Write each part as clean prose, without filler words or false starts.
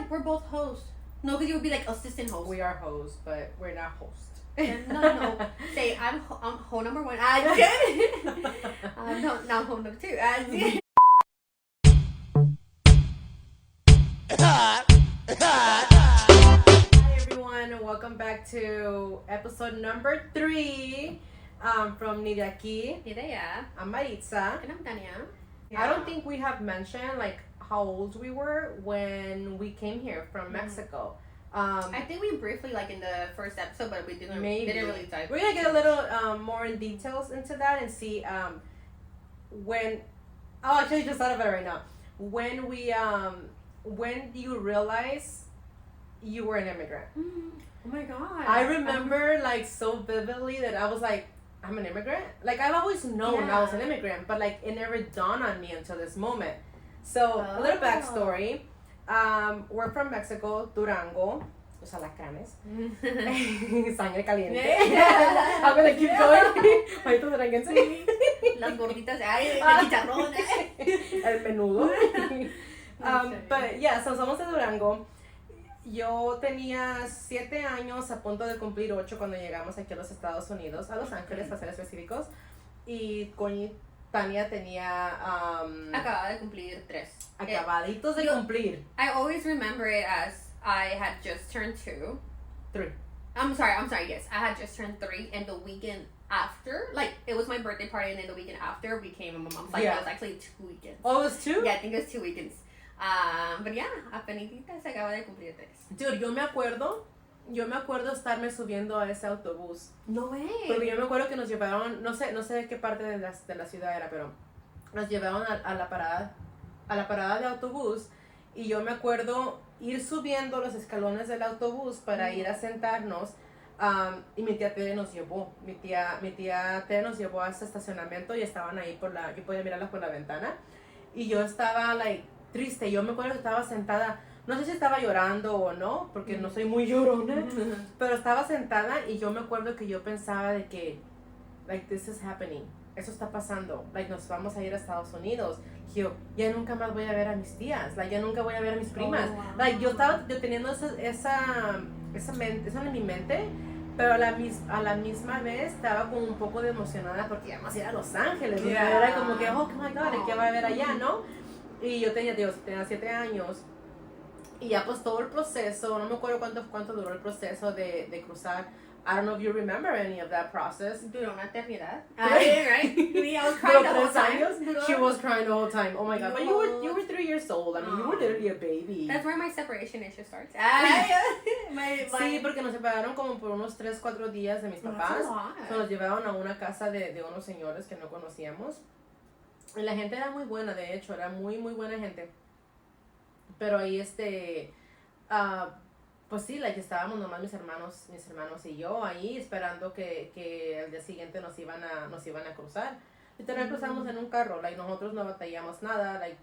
like we're both hosts. No, because you would be like assistant host. We are hosts, but we're not hosts. No. Say I'm hoe number 1. No, now hoe number 2. Hi everyone, and welcome back to episode number 3 from Ni de Aquí. Ni de allá. I'm Maritza. And I'm Tania. I don't think we have mentioned like how old we were when we came here from Mexico. I think we briefly, like in the first episode, but we didn't really dive. We're gonna get a little more in details into that and see when. Oh, actually, just thought of it right now. When you realize you were an immigrant. Oh my god! I remember like so vividly that I was like, I'm an immigrant. Like I've always known I was an immigrant, but like it never dawned on me until this moment. So a little backstory. We're from Mexico, Durango, los alacranes, sangre caliente. I'm gonna keep going. Maldito duranguense. Las gorditas, el chicharrón. El menudo. But yeah, so somos de Durango. Yo tenía 7 años, a punto de cumplir 8 cuando llegamos aquí a los Estados Unidos, a Los Ángeles, para ser específicos. Y con Tania tenía... acababa de cumplir 3. Acabaditos de cumplir. I always remember it as I had just turned 2. 3. I'm sorry, yes. I had just turned 3, and the weekend after, like, it was my birthday party, and then the weekend after became my mom's. Like, it was actually 2 weekends. Oh, it was 2? Yeah, I think it was 2 weekends. But yeah, apenitita se acaba de cumplir 3. Dude, yo me acuerdo estarme subiendo a ese autobús. No way. Porque yo me acuerdo que nos llevaron, no sé de qué parte de la ciudad era, pero nos llevaron a la parada de autobús, y yo me acuerdo ir subiendo los escalones del autobús para ir a sentarnos, y mi tía Tere nos llevó. Mi tía Tere nos llevó a ese estacionamiento y estaban ahí yo podía mirarlas por la ventana, y yo estaba like triste. Yo me acuerdo que estaba sentada, no sé si estaba llorando o no, porque no soy muy llorona, pero estaba sentada y yo me acuerdo que yo pensaba de que, like, this is happening, eso está pasando, like, nos vamos a ir a Estados Unidos. Y yo, ya nunca más voy a ver a mis tías, like, ya nunca voy a ver a mis primas. Wow. Like, yo teniendo eso en mi mente, pero a la misma vez estaba como un poco de emocionada porque íbamos a ir a Los Ángeles. Era como que, oh my god, ¿qué va a haber allá, no? Y yo tenía 7 años, y ya pues todo el proceso, no me acuerdo cuánto duró el proceso de cruzar. I don't know if you remember any of that process. Duró una eternidad. Right? I was crying the whole time. She was crying the whole time. Oh my god. But you were 3 years old. I mean, you were literally a baby. That's where my separation issue starts. Sí, porque nos separaron como por unos 3-4 días de mis papás. Nos llevaron a una casa de unos señores que no conocíamos. Y la gente era muy buena, de hecho, era muy, muy buena gente. Pero ahí, pues sí, like, estábamos nomás mis hermanos y yo ahí esperando que al día siguiente nos iban a cruzar. Literal, cruzamos en un carro, like, nosotros no batallamos nada, like,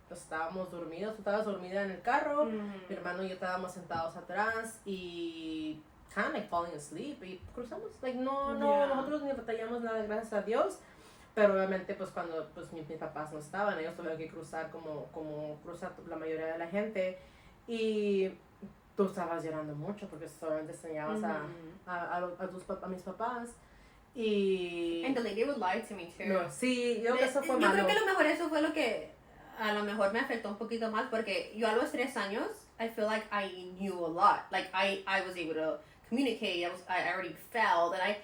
pues, estábamos dormidos. Tú estabas dormida en el carro, mi hermano y yo estábamos sentados atrás y kind of like falling asleep, y cruzamos, like, nosotros ni batallamos nada, gracias a Dios. Pero obviamente pues cuando pues mis papás no estaban, ellos tuvieron que cruzar como cruza la mayoría de la gente, y tú estabas llorando mucho porque solamente extrañabas a mis papás. Y And the lady would lie to me too. No, sí, yo creo que eso fue malo. Yo creo que a lo mejor eso fue lo que a lo mejor me afectó un poquito más, porque yo a los 3 años I feel like I knew a lot. Like I was able to communicate. I already felt, and I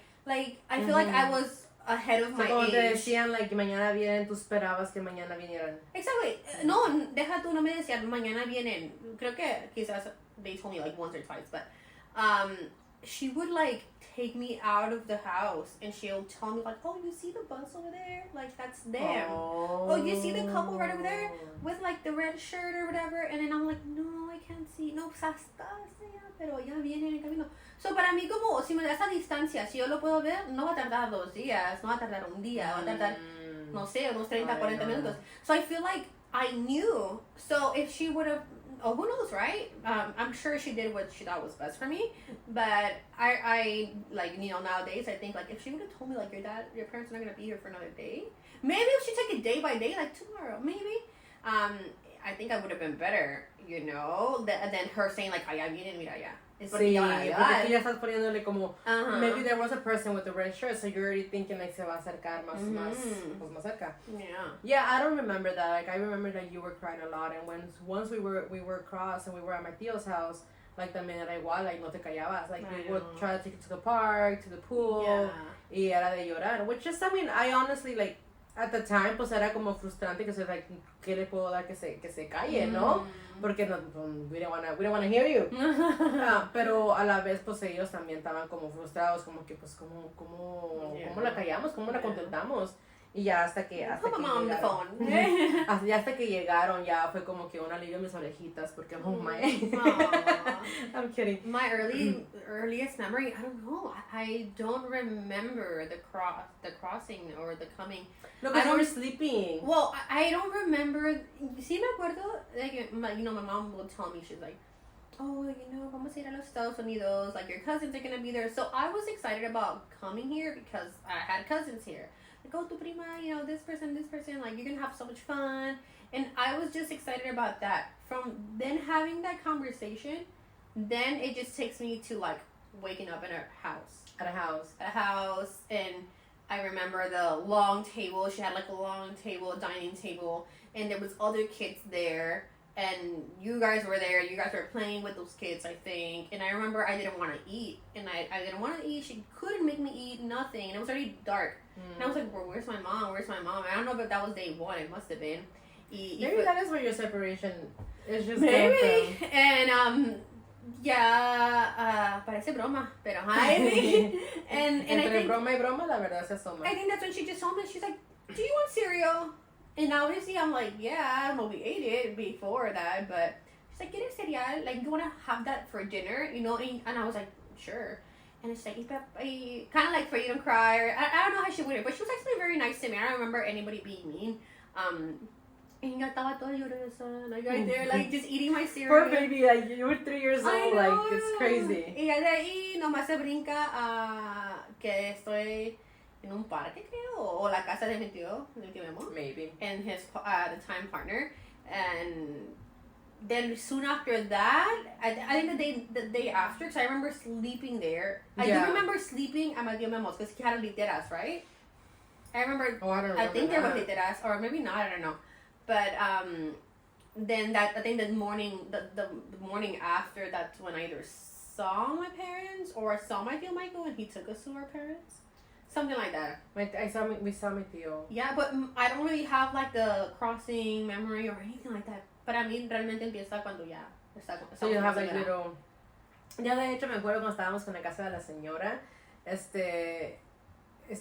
feel like I was ahead of my age. Como te decían, like, mañana vienen, tú esperabas que mañana vinieran. Exactly. No, deja tú, no me decían mañana vienen. Creo que quizás they told me like once or twice, but she would like take me out of the house and she'll tell me like, oh, you see the bus over there? Like, that's them. Oh, you see the couple right over there with like the red shirt or whatever? And then I'm like, no, I can't see. No, pues hasta allá, pero ya vienen en camino. So, para mí, como, si me da esa distancia, si yo lo puedo ver, no va a tardar 2 días, no va a tardar un día, va a tardar, no sé, unos 30, 40 minutos. So, I feel like I knew. So, if she would have, oh, who knows, right? I'm sure she did what she thought was best for me. But I like, you know, nowadays, I think, like, if she would have told me, like, your parents are not going to be here for another day, maybe if she took it day by day, like, tomorrow, maybe. I think I would have been better, you know, than her saying like, allá vienen, mira allá. Es porque Sí, ya van a porque llegar. tú ya estás poniéndole como, Ajá. maybe there was a person with the red shirt, so you're already thinking like se va a acercar más cerca. Yeah. Yeah, I don't remember that. Like, I remember that you were crying a lot, and once we were across and we were at my tío's house, like, también era igual, like, no te callabas. Like, we would try to take you to the park, to the pool, y era de llorar. Which just, I mean, I honestly, like, at the time, pues, era como frustrante que se, like, ¿qué le puedo dar que se calle, no? Porque no, we don't wanna hear you. Pero a la vez, pues, ellos también estaban como frustrados, como que, pues, ¿cómo la callamos? ¿Cómo la contentamos? Y ya hasta que llegaron, ya hasta que llegaron, ya fue como que un alivio en mis orejitas, porque I'm kidding. My earliest memory, I don't know. I don't remember the crossing or the coming. No, because we were sleeping. Well, I don't remember. Sí me acuerdo, like, my mom would tell me, she's like, oh, vamos a ir a los Estados Unidos, like, your cousins are gonna be there. So I was excited about coming here because I had cousins here. Like, oh, tu prima, this person, like, you're gonna have so much fun. And I was just excited about that. From then having that conversation, then it just takes me to, like, waking up in a house. At a house. And I remember the long table. She had, like, a long table, a dining table. And there was other kids there. And you guys were there. You guys were playing with those kids, I think. And I remember I didn't want to eat. And I didn't want to eat. She couldn't make me eat nothing. And it was already dark. And I was like, well, where's my mom? I don't know if that was day one. It must have been. Maybe that is where your separation is just maybe. And, parece broma. Pero, and I think, broma y broma, la verdad se asoma. I think that's when she just told me, she's like, do you want cereal? And obviously I'm like, yeah, I don't know, we ate it before that, but she's like, ¿quieres cereal? Like, you want to have that for dinner, And I was like, sure. And it's like, kind of like for you to cry, or I don't know how she would it, but she was actually very nice to me. I don't remember anybody being mean. And yo estaba toda llorosa, like right there, like just eating my cereal. Poor baby, like you were 3 years old, like it's crazy. Y ya de ahí nomás se brinca que estoy en un parque, creo, o la casa de mi tío Memo. Maybe. And his the time partner, and then soon after that, I think the day after, because I remember sleeping there. I do remember sleeping at my tío Memo's because he had a literas, right? I remember. Oh, I don't remember. I think there was literas, or maybe not. I don't know. But then I think the morning after, that's when I either saw my parents or saw my tío Michael and he took us to our parents. Something like that. We saw my tío. Yeah, but I don't really have like the crossing memory or anything like that. But I mean, realmente empieza cuando ya está. So you have like little. Ya de hecho me acuerdo cuando estábamos con la casa de la señora,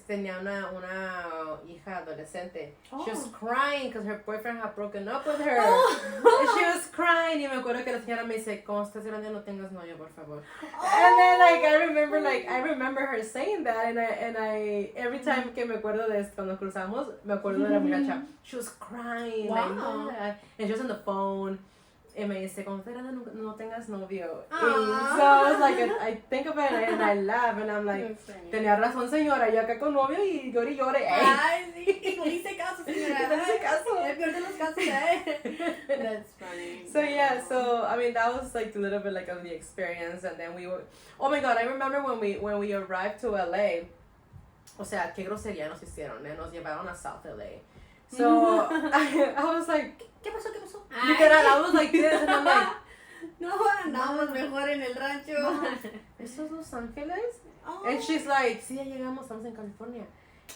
tenía una hija adolescente. Oh. She was crying because her boyfriend had broken up with her. Oh. And she was crying. Y me acuerdo que la señora me dice, ¿cómo estás grande? No tengas novio, por favor. Oh. And then I remember her saying that, and I every time que me acuerdo de esto, cuando cruzamos, me acuerdo de la muchacha. She was crying. Wow. Like, and she was on the phone. Y me dice, cuando estés grande no tengas novio. So I was like, I think of it and I laugh and I'm like, tenía razón señora, yo acá con novio y llore. Ay, sí, no hice caso señora. No hice caso. El peor de los casos, That's funny. So yeah, I mean that was like a little bit like of the experience, and then we were, oh my god, I remember when we arrived to LA, o sea, qué grosería nos hicieron, nos llevaron a South LA. So I was like, ¿Qué pasó? literal, I was like this, and I'm like, no, andamos mejor en el rancho. ¿Esos Los Ángeles? Oh. And she's like, sí, ya llegamos, estamos en California.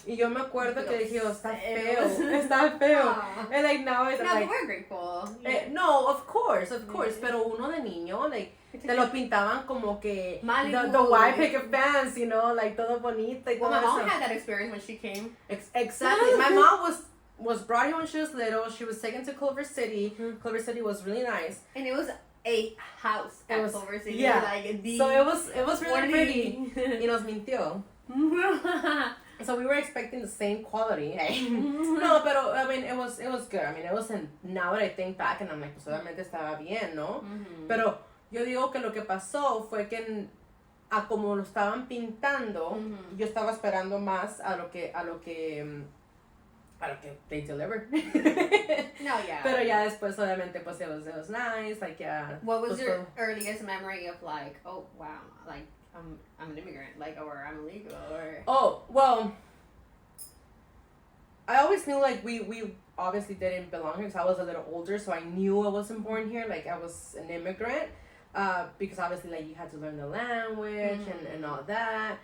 Y yo me acuerdo que dije, está feo. And like now it's no, like, but we're grateful. No, of course, pero uno de niño, like, te lo pintaban como que the white picket fence, like todo bonito y todo. Well, my mom had that experience when she came. Exactly. My mom was brought here when she was little. She was taken to Culver City. Culver City was really nice. And it was a house at Culver City. Yeah. Like so it was really pretty. Y nos mintió. So we were expecting the same quality. No, pero I mean it was good. I mean it wasn't. Now that I think back and I'm like, pues obviamente estaba bien, ¿no? Pero yo digo que lo que pasó fue que a como lo estaban pintando, yo estaba esperando más a lo que para que they deliver. No, yeah. Pero ya después, obviamente, pues it was nice, like, yeah. What was pues, your earliest memory of like, oh wow, like I'm an immigrant, like, or I'm illegal, or? Oh, well, I always knew like we obviously didn't belong here because I was a little older, so I knew I wasn't born here, like I was an immigrant, because obviously like you had to learn the language and all that.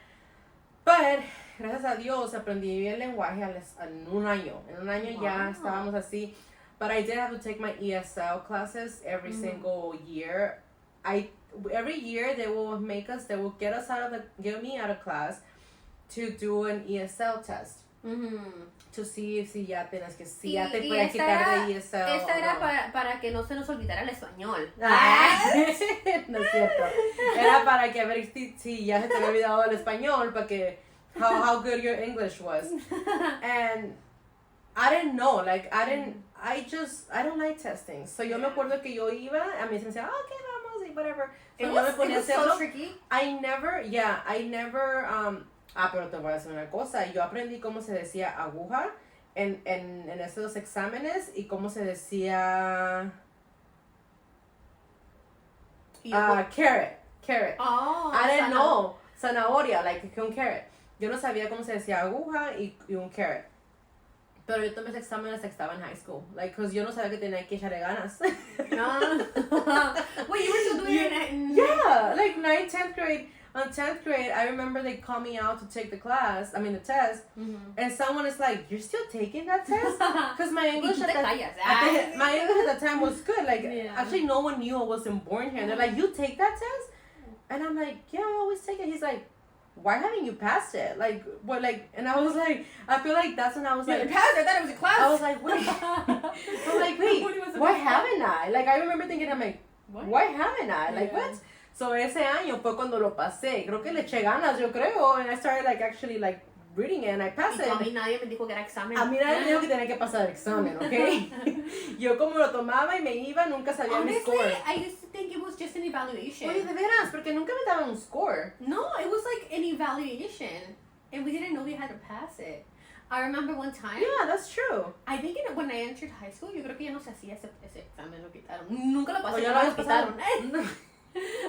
But gracias a Dios aprendí el lenguaje en un año. En un año ya estábamos así. But I did have to take my ESL classes every single year. Every year they will get me out of class to do an ESL test. To see si ya tienes que, si ya te pueden quitar de ESL. Esta era para que no se nos olvidara el español. No es cierto. Era para que ver si ya se te había olvidado el español, para que how good your English was. And I didn't know, like I don't like testing. So yo me acuerdo que yo iba, a mí se me decía, okay, vamos, y whatever. So It yo me was ponía a so hacerlo. tricky. I never, pero te voy a decir una cosa, yo aprendí cómo se decía aguja en esos exámenes y cómo se decía carrot. Oh, I didn't know, zanahoria, like un carrot. Yo no sabía cómo se decía aguja y un carrot. Pero yo tomé ese examen hasta que estaba en high school. Like, cause yo no sabía que tenía que echarle ganas. Wait, you were still doing it? Yeah, like 9th, 10th grade. On 10th grade, I remember they called me out to take the test, and someone is like, "You're still taking that test?" Because my English at that time was good. Like, actually, no one knew I wasn't born here. And they're like, "You take that test?" And I'm like, "Yeah, I always take it." He's like, "Why haven't you passed it? Like, what? Like?" And I was like, I feel like that's when I was like, "You passed it." I thought it was a class. I was like, wait, why haven't I? Like, I remember thinking, I'm like, why haven't I? Like, what? So ese año fue cuando lo pasé. Creo que le eché ganas, yo creo. And I started like actually like reading it and I passed it. A mí nadie me dijo que era examen. A mí nadie me dijo que tenía que pasar el examen, ¿ok? Yo como lo tomaba y me iba, nunca sabía mi score. Honestly, I used to think it was just an evaluation. Oye, de veras, porque nunca me daban un score. No, it was like an evaluation. And we didn't know we had to pass it. I remember one time. Yeah, that's true. I think when I entered high school, yo creo que ya no se hacía ese examen, lo quitaron. Nunca lo pasé, ya lo lo quitaron.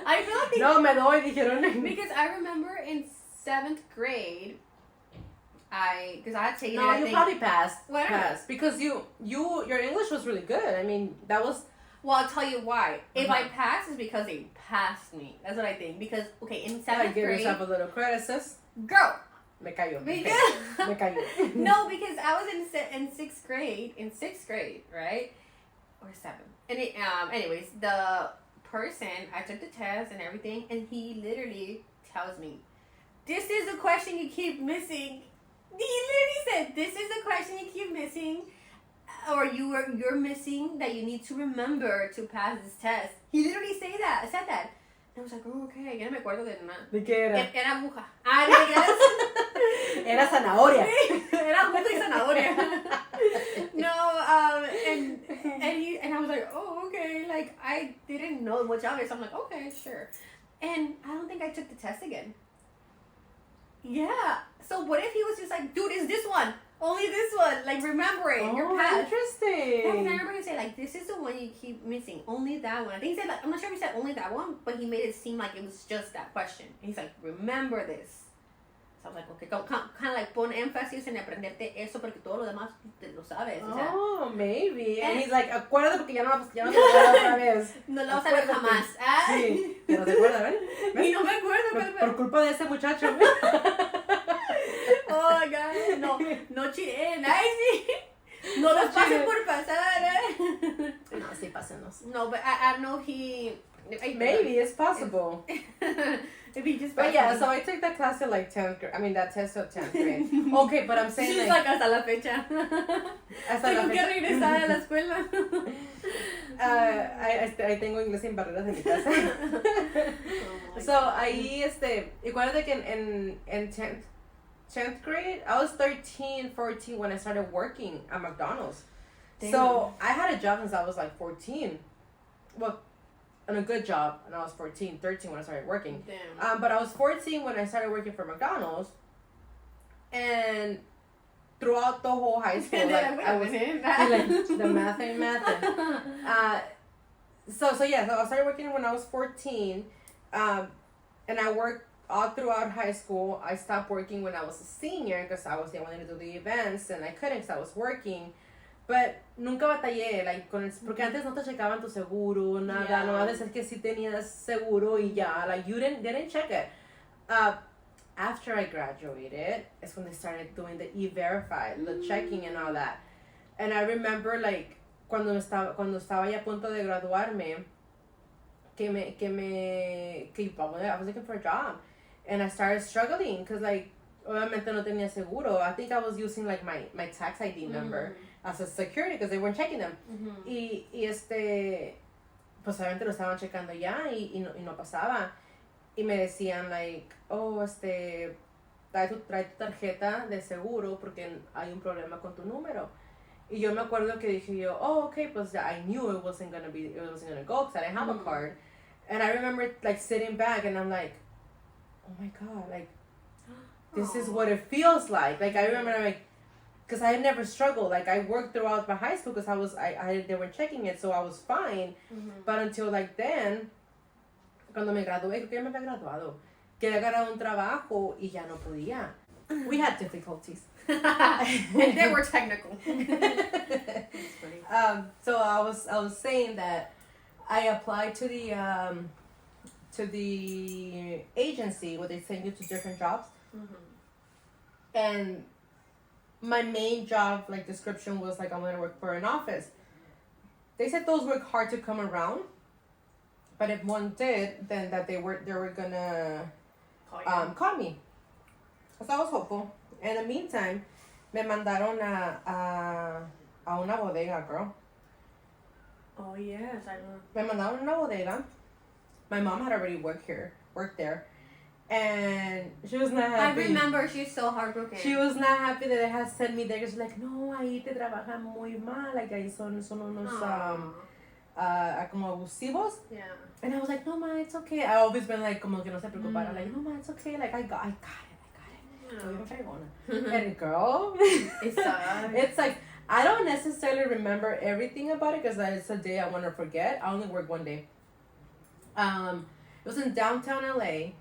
I feel like no, me doy, dijeron. Because I remember in 7th grade, because I had taken no, it, I you think, probably passed. Whatever. Passed. Because your English was really good. I mean, that was... Well, I'll tell you why. If I passed, it's because they passed me. That's what I think. Because, okay, in 7th grade... Give yourself a little credit, sis. Girl! Me cayó. Me cayó. No, because I was in 6th grade, right? Or 7th. And anyways, the person, I took the test and everything, and he literally tells me, "This is the question you keep missing." He literally said, "This is the question you keep missing, or you're missing that you need to remember to pass this test." He literally said that. And I was like, "Oh, okay." Ya no me acuerdo de nada. ¿De qué era? Era aguja. Era zanahoria. Era aguja y zanahoria. No, and I was like, "Oh, okay." Like, I didn't know much of it, so I'm like, "Okay, sure." And I don't think I took the test again. Yeah. So what if he was just like, "Dude, it's this one. Only this one. Like, remember it. You're past." Interesting. Yeah, I remember him saying, like, "This is the one you keep missing. Only that one." I think he said, like, I'm not sure if he said only that one, but he made it seem like it was just that question. And he's like, "Remember this." So I was like, okay, kind of like pon énfasis en aprenderte eso porque todo lo demás te lo sabes. O sea, oh, maybe. And he's like, acuérdate porque ya no se acuerda otra vez. No lo vas a ver jamás. Sí, pero se acuerda, ¿ven? Y no me acuerdo. Por culpa de ese muchacho. Oh, my God. No chireen. Ay, sí. No los pasen por pasar. No, sí, pásenos. No, but I don't know if he... Maybe, it's possible. If he just... But yeah, so I took that class at like 10th grade. I mean, that test at 10th grade. Okay, but I'm saying She's like hasta la fecha. Tengo que regresar a la escuela. I tengo inglés sin barreras en mi casa. So, ahí, acuérdate que en 10th grade, I was 13, 14 when I started working at McDonald's. Damn. So, I had a job since I was like 14. Well, and a good job, and I was 13 when I started working. Damn. But I was 14 when I started working for McDonald's, and throughout the whole high school, like, I was like, the math ain't math. So yeah, so I started working when I was 14, and I worked all throughout high school. I stopped working when I was a senior because I wanted to do the events and I couldn't because I was working. But nunca batallé, like, porque antes no te checaban tu seguro, nada, no a veces que sí tenías seguro y ya, like, they didn't check it. After I graduated, is when they started doing the E-Verify, the checking and all that. And I remember, like, cuando estaba ya a punto de graduarme, que I was looking for a job. And I started struggling, because, like, obviamente no tenía seguro. I think I was using, like, my tax ID number as a security, because they weren't checking them. Y pues obviamente lo estaban checando ya, y no pasaba. Y me decían, like, oh, trae tu tarjeta de seguro porque hay un problema con tu número. Y yo me acuerdo que dije yo, oh, okay, pues I knew it wasn't gonna go because I didn't have a card. And I remember, like, sitting back and I'm like, oh my God, like, this is what it feels like. Like, I remember, like, because I had never struggled. Like, I worked throughout my high school because they were checking it, so I was fine. But until, like, then, cuando me gradué, creo que ya me había graduado, quería agarrar un trabajo y ya no podía. We had difficulties. They were technical. That's funny. So I was saying that I applied to the agency where they send you to different jobs, and my main job, like, description was like, I want to work for an office. They said those were hard to come around, but if one did, then that they were gonna call me. So I was hopeful. In the meantime, me mandaron a una bodega, girl. Oh yes, I know. Me mandaron a una bodega. My mom had already worked there, and she was not happy. I remember, she's so heartbroken. She was not happy that they had sent me there. She's like, no, ahí te trabajan muy mal. Like, ahí son unos como abusivos. Yeah. And I was like, no, ma, it's okay. I always been like, como que no se preocupara. Like, no, ma, it's okay. Like, I got it. And girl, it's like, I don't necessarily remember everything about it because it's a day I want to forget. I only worked one day. It was in downtown LA,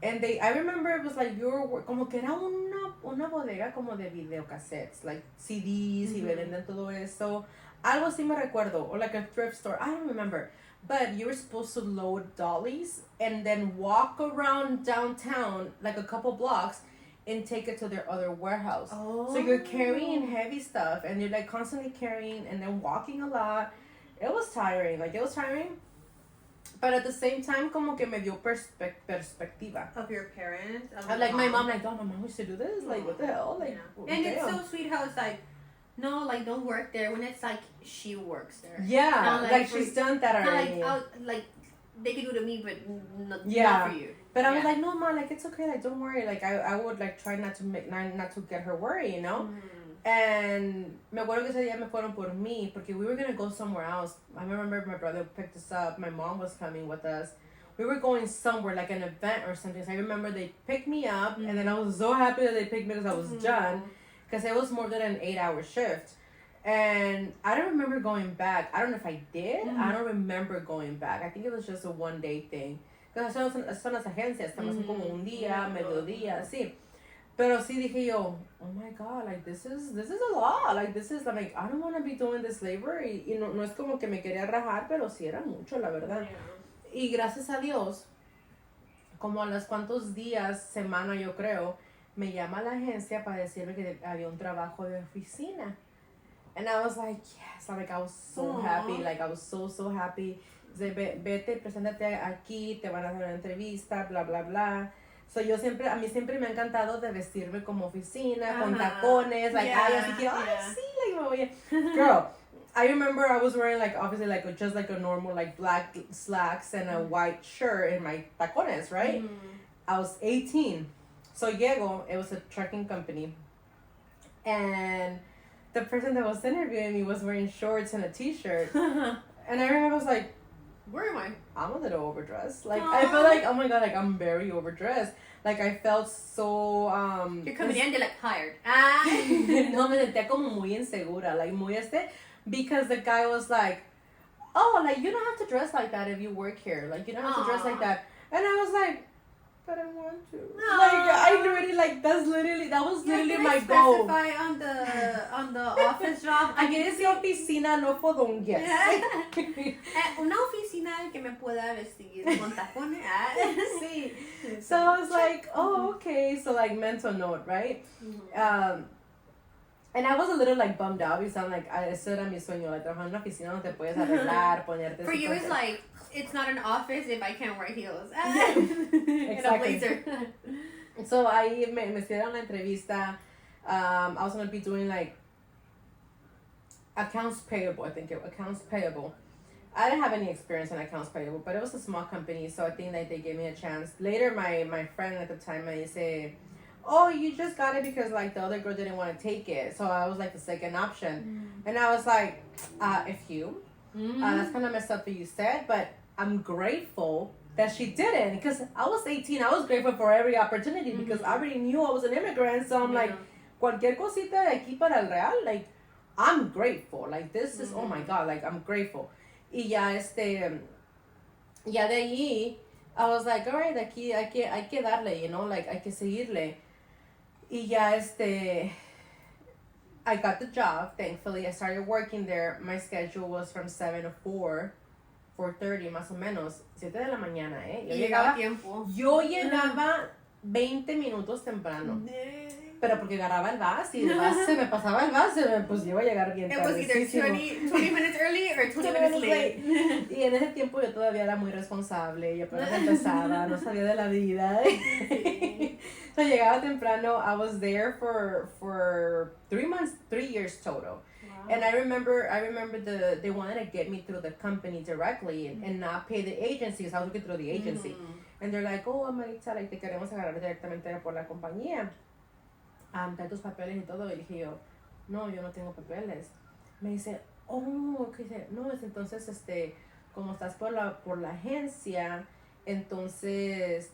and I remember it was like como que era una bodega como de videocassettes, like CDs, y venden todo eso. Algo así me recuerdo, or like a thrift store. I don't remember. But you were supposed to load dollies and then walk around downtown like a couple blocks and take it to their other warehouse. Oh. So you're carrying heavy stuff and you're, like, constantly carrying and then walking a lot. It was tiring. But at the same time, como que me dio perspectiva. Of your parents? Like, my mom, like, oh, my mom used to do this? Like, what the hell? Like, yeah. And it's so sweet how it's like, no, like, don't work there, when it's like, she works there. Yeah, like she's done that already. Like, they could do to me, but not for you. But I was like, no, ma, like, it's okay, like, don't worry. Like, I would, like, try not to get her worry, you know? And me acuerdo que ese día me fueron por mí, porque we were going to go somewhere else. I remember my brother picked us up. My mom was coming with us. We were going somewhere, like an event or something. So I remember they picked me up, and then I was so happy that they picked me because I was done. Because it was more than an 8-hour shift. And I don't remember going back. I don't know if I did. I don't remember going back. I think it was just a one-day thing. Because son las agencias. Estamos como un día, mediodía, así. Pero sí dije yo, oh my God, like, this is a lot. Like, this is, like, I don't want to be doing this labor. Y no es como que me quería rajar, pero sí era mucho, la verdad. Yeah. Y gracias a Dios, como a los cuantos días, semana yo creo, me llama la agencia para decirme que había un trabajo de oficina. And I was like, yes, like, I was so happy. Like, I was so happy. Vete, preséntate aquí, te van a hacer una entrevista, bla, bla, bla. So a mí siempre me ha encantado de vestirme como oficina, con tacones, like, así que, sí, like, me voy a... Girl, I remember I was wearing, like, obviously, like, just like a normal, like, black slacks and a white shirt and my tacones, right? I was 18. So llego, it was a trucking company. And the person that was interviewing me was wearing shorts and a t-shirt. And I remember I was like, Where am I? I'm a little overdressed. Like, I felt like, oh my god, like, I'm very overdressed. Like, I felt so, You're coming in, you're like, hired. no, me sentía como muy insegura. Like, muy because the guy was like, oh, like, you don't have to dress like that if you work here. Like, you don't have to dress like that. And I was like, but I want to. Aww. Like, I really, like, that was literally my goal. Specify on the office job. Aquí dice oficina, no fodongues. Una oficina que me pueda vestir con tacones. Sí. So I was like, oh, okay. So, like, mental note, right? Mm-hmm. And I was a little, like, bummed out because I'm like, eso era mi sueño, like, trabajar en una oficina donde te puedes arreglar, ponerte... For you, it's like, it's not an office if I can't wear heels. Exactly. In a blazer. So, ahí me hicieron la entrevista. I was going to be doing, like, accounts payable, I think. Accounts payable. I didn't have any experience in accounts payable, but it was a small company, so I think that they gave me a chance. Later, my friend at the time, I say, oh, you just got it because, like, the other girl didn't want to take it. So I was, like, the second option. And I was like, if you. That's kind of messed up that you said, but I'm grateful that she didn't. Because I was 18. I was grateful for every opportunity because I already knew I was an immigrant. So I'm like, cualquier cosita de aquí para el real, like, I'm grateful. Like, this is, oh, my God, like, I'm grateful. Y ya, ya de allí, I was like, all right, aquí hay que darle, you know, like, hay que seguirle. Y ya I got the job, thankfully. I started working there. My schedule was from 7 to 4:30 más o menos, 7 de la mañana, ¿eh? Yo llegaba 20 minutos temprano. Pero porque agarraba el bus y el bus se me pasaba el bus, pues yo iba a llegar bien tarde. It was either 20 minutes early or 20 minutes late. Y en ese tiempo yo todavía era muy responsable, yo apenas empezaba, no sabía de la vida. So llegaba temprano. I was there for 3 months, 3 years total. Wow. And I remember they wanted to get me through the company directly and not pay the agency, because I was working through the agency. And they're like, oh, Maritza, like, te queremos agarrar directamente por la compañía. Trae tus papeles y todo. Y dije yo, no, yo no tengo papeles. Me dice, oh, ¿qué dice? No, es entonces, como estás por la agencia, entonces,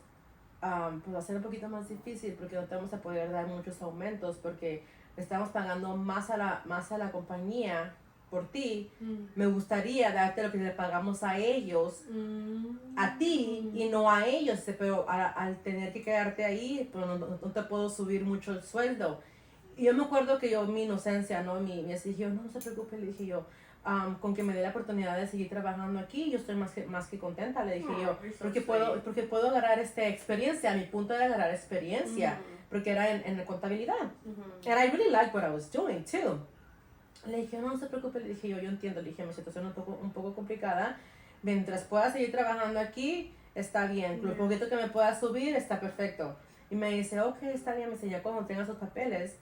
pues va a ser un poquito más difícil porque no te vamos a poder dar muchos aumentos porque estamos pagando más a la compañía por ti. Me gustaría darte lo que le pagamos a ellos, a ti y no a ellos, pero al tener que quedarte ahí, pues no te puedo subir mucho el sueldo. Y yo me acuerdo que yo, mi inocencia, ¿no? Mi dije yo, no se preocupe, le dije yo, con que me dé la oportunidad de seguir trabajando aquí, yo estoy más que contenta, le dije yo, porque puedo agarrar experiencia. Mi punto era agarrar experiencia, porque era en contabilidad. And I really liked what I was doing too. Le dije, no se preocupe, le dije yo entiendo, le dije, mi situación es un poco complicada, mientras pueda seguir trabajando aquí, está bien, lo poquito que me pueda subir, está perfecto. Y me dice, ok, está bien, me dice, ya cuando tenga sus papeles,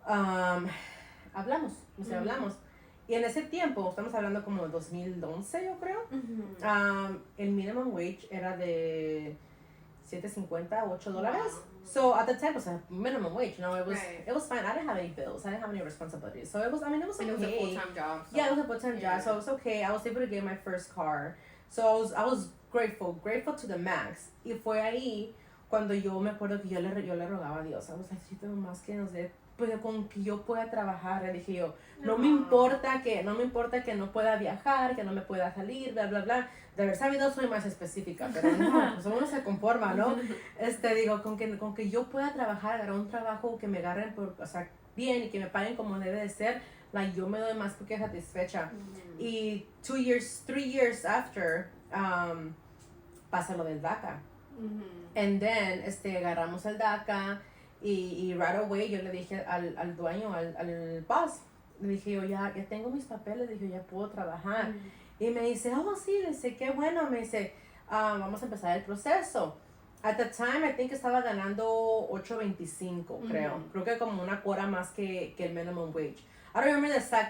hablamos. Y en ese tiempo, estamos hablando como de 2011, yo creo, el minimum wage era de $7.50, $8. Wow. So at the time it was a minimum wage, you know, it was fine. I didn't have any bills, I didn't have any responsibilities. So it was okay. It was a full-time job. So. Yeah, it was a full-time job, so it was okay. I was able to get my first car. So I was grateful to the max. Y fue ahí cuando yo me acuerdo que yo le rogaba a Dios. I was like, si tengo más que nos dé, pues con que yo pueda trabajar, le dije yo, no me importa que no pueda viajar, que no me pueda salir, bla, bla, bla. De haber sabido soy más específica, pero no, pues uno se conforma, ¿no? Digo, con que yo pueda trabajar, agarrar un trabajo que me agarren bien y que me paguen como debe de ser, like, yo me doy más porque satisfecha. Y 3 years after, pasa lo del DACA. And then, agarramos el DACA y right away yo le dije al dueño, al boss, le dije yo, ya tengo mis papeles, le dije, ya puedo trabajar. Y me dice, oh, sí, le dice, qué bueno. Me dice, vamos a empezar el proceso. At the time, I think estaba ganando $8.25, creo. Creo que como una cuota más que el minimum wage. I don't remember the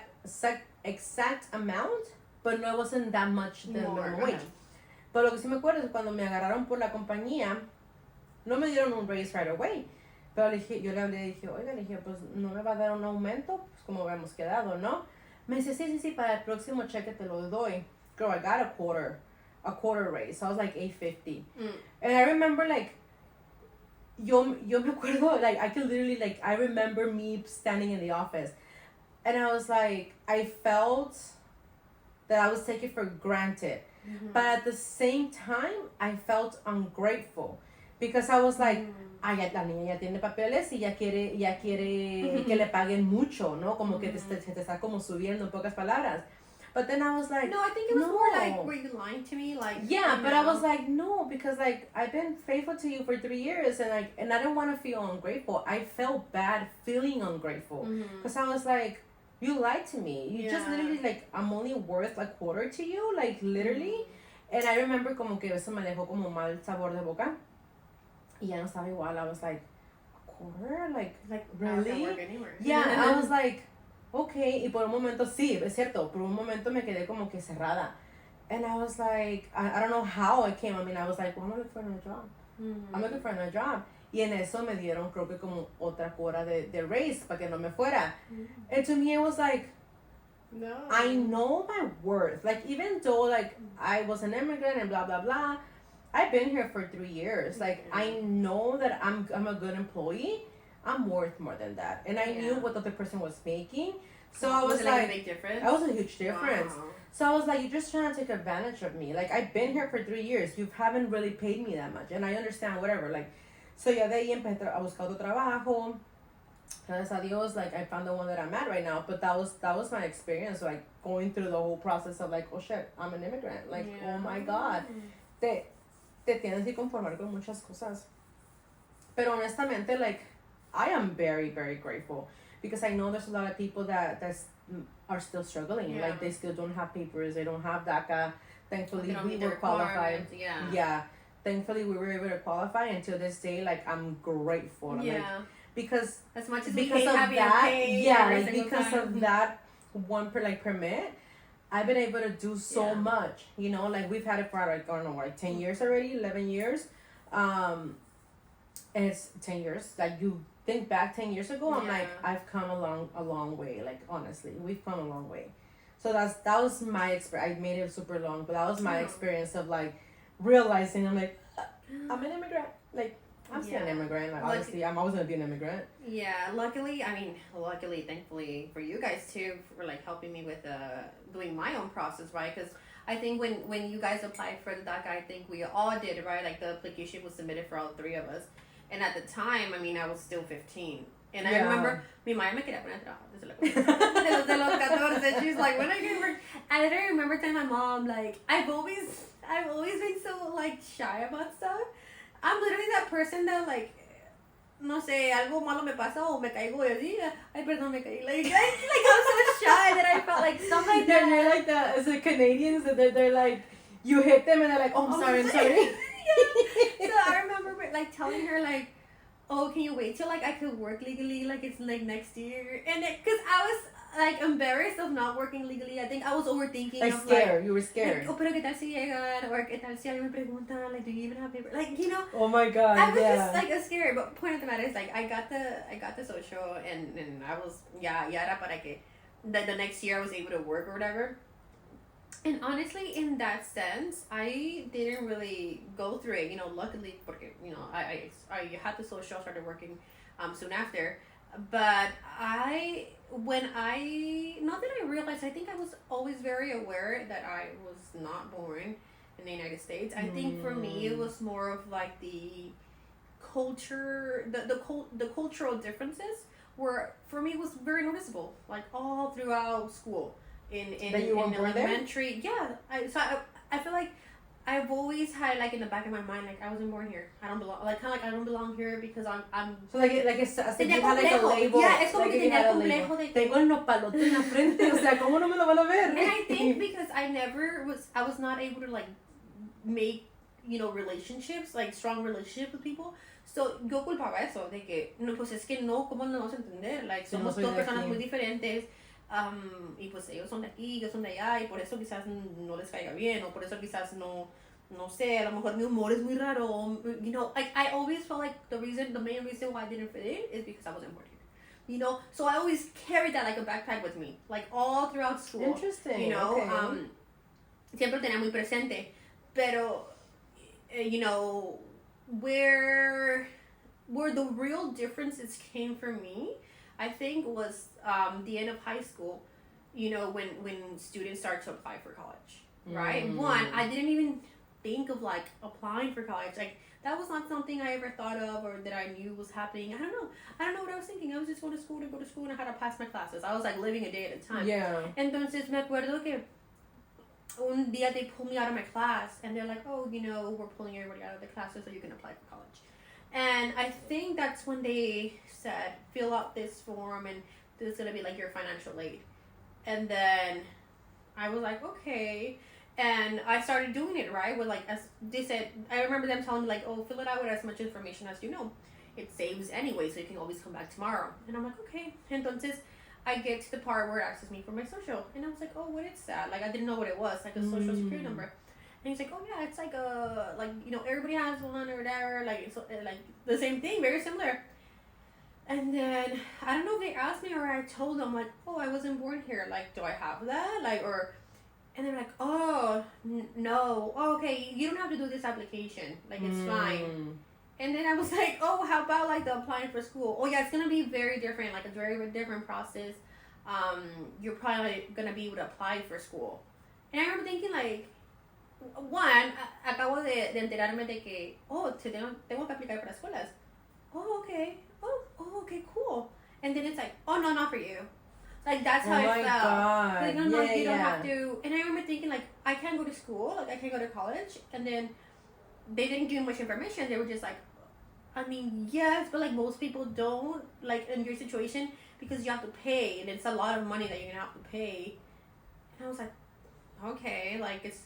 exact amount, but no, it wasn't that much the minimum wage. Pero lo que sí me acuerdo es cuando me agarraron por la compañía, no me dieron un raise right away. Pero yo le hablé y dije, oiga, le dije, pues no me va a dar un aumento, pues como habíamos quedado, ¿no? Me dice, sí, para el próximo cheque te lo doy. Girl, I got a quarter. a quarter raise. So I was like $8.50. And I remember like, yo me acuerdo, like I could literally like, I remember me standing in the office and I was like, I felt that I was taken for granted. But at the same time, I felt ungrateful because I was like, la niña ya tiene papeles y ya quiere que le paguen mucho, ¿no? Como que se te está como subiendo en pocas palabras. But then I was like, no, I think it was more like, were you lying to me? Like, yeah, but I was like, no, because like I've been faithful to you for 3 years, and I didn't want to feel ungrateful. I felt bad feeling ungrateful because I was like, you lied to me. You just literally like, I'm only worth a quarter to you, like literally. And I remember como que eso me dejó como mal sabor de boca. Y ya no estaba igual. I was like, a quarter? Like really? Work anywhere. Yeah, I was like, okay. Y por un momento, sí, es cierto, por un momento me quedé como que cerrada. And I was like, I don't know how it came. I mean, I was like, well, I'm looking for another job. I'm looking for another job. Y en eso me dieron, creo que como otra cuota de raise para que no me fuera. And to me, it was like, no. I know my worth. Like, even though, like, I was an immigrant and blah, blah, blah, I've been here for 3 years. Like, I know that I'm a good employee. I'm worth more than that. And I knew what the other person was making. So I was like, a big difference? That was a huge difference. Wow. So I was like, you're just trying to take advantage of me. Like, I've been here for 3 years. You haven't really paid me that much. And I understand, whatever. Like, so ya de ahí empecé a buscar otro trabajo. Gracias a Dios, like, I found the one that I'm at right now. But that was my experience, like, going through the whole process of, like, oh, shit, I'm an immigrant. Like, oh, my God. Te tienes que conformar con muchas cosas. Pero honestamente, like, I am very, very grateful. Because I know there's a lot of people that are still struggling. Yeah. Like, they still don't have papers. They don't have DACA. Thankfully, we were requirements. qualified. Yeah. Thankfully, we were able to qualify. And to this day, like, I'm grateful. Yeah. Like, because as much as because we of having that, pay like, because of that one permit, I've been able to do so much. You know, like, we've had it for like, I don't know, like 10 years already, 11 years. And it's 10 years. Like, you think back 10 years ago, I'm like, I've come a long way. Like, honestly, we've come a long way. So that was my experience. I made it super long, but that was my experience of like realizing I'm like, I'm an immigrant. Like, I'm still an immigrant. Like, obviously, I'm always gonna be an immigrant. Yeah, luckily, thankfully for you guys too, for like helping me with doing my own process, right? Because I think when you guys applied for the DACA, I think we all did, right? Like, the application was submitted for all three of us. And at the time, I mean, I was still 15. And I remember, mi mamá me quería poner a trabajar desde los 14. She's like, when I get work. And I remember telling my mom, like, I've always been so, like, shy about stuff. I'm literally that person that, like, no sé, algo malo me pasa o me caigo y así, ay, perdón, me caí. Like, I'm so shy that I felt like stuff like that. You're like as the Canadians, that they're like, you hit them and they're like, oh, I'm sorry. Yeah. So I remember, like, telling her, like, oh, can you wait till, like, I could work legally, like, it's, like, next year? And because I was, like, embarrassed of not working legally. I think I was overthinking. Like, scared. Like, you were scared. Like, oh, pero ¿qué tal si llegan? Or ¿qué tal si alguien me pregunta? Like, do you even have paper? Like, you know. Oh, my God, I was just, like, scared. But point of the matter is, like, I got the social, and I was, era para que the next year I was able to work or whatever. And honestly, in that sense, I didn't really go through it, you know, luckily, porque, you know, I had the social, started working soon after. But not that I realized, I think I was always very aware that I was not born in the United States. I think for me, it was more of like the culture, the cultural differences were, for me, was very noticeable, like all throughout school. In elementary, I feel like I've always had, like, in the back of my mind, like, I wasn't born here. I don't belong. Like, kind of like I don't belong here because I'm. So like it's you had like a label. Yeah, es como que tenía el complejo de. Tengo el nopalote en la frente. O sea, ¿cómo no me lo van a ver? And I think because I was not able to, like, make, you know, relationships, like, strong relationships with people. So yo culpaba eso de que no, pues es que no, ¿cómo nos vamos a entender? Like, somos dos personas muy diferentes. Y pues ellos son de aquí, ellos son de allá, y por eso quizás no les caiga bien, o por eso quizás no sé, a lo mejor mi humor es muy raro, you know, like, I always felt like the main reason why I didn't fit in is because I wasn't born here, you know, so I always carried that like a backpack with me, like, all throughout school. Interesting. You know, okay. Siempre tenía muy presente, pero, you know, where the real differences came for me, I think, was the end of high school. You know, when students start to apply for college, right? One, I didn't even think of like applying for college. Like that was not something I ever thought of or that I knew was happening. I don't know what I was thinking. I was just going to school and I had to pass my classes. I was like living a day at a time. Yeah. Entonces me acuerdo que un día they pulled me out of my class and they're like, oh, you know, we're pulling everybody out of the classes so you can apply for college. And I think that's when they said, fill out this form and this is going to be like your financial aid. And then I was like, okay. And I started doing it, right? With like, as they said, I remember them telling me like, oh, fill it out with as much information as you know. It saves anyway, so you can always come back tomorrow. And I'm like, okay. Entonces, I get to the part where it asks me for my social. And I was like, oh, what is that? Like, I didn't know what it was, like a social security number. And he's like, oh, yeah, it's like a, like, you know, everybody has one or whatever. Like, it's like the same thing, very similar. And then, I don't know if they asked me or I told them, like, oh, I wasn't born here. Like, do I have that? Like, or, and they're like, oh, no. Oh, okay, you don't have to do this application. Like, it's fine. And then I was like, oh, how about like the applying for school? Oh yeah, it's gonna be very different, like a very different process. You're probably gonna be able to apply for school. And I remember thinking like, one, acabo de enterarme de que, oh, tengo que aplicar para escuelas. Oh, okay. Oh, okay, cool. And then it's like, oh no, not for you. Like that's how I felt. God. Like no, you don't have to. And I remember thinking like, I can't go to school, like I can't go to college. And then they didn't give much information. They were just like, I mean, yes, but like most people don't, like in your situation, because you have to pay, and it's a lot of money that you're gonna have to pay. And I was like, okay, like it's,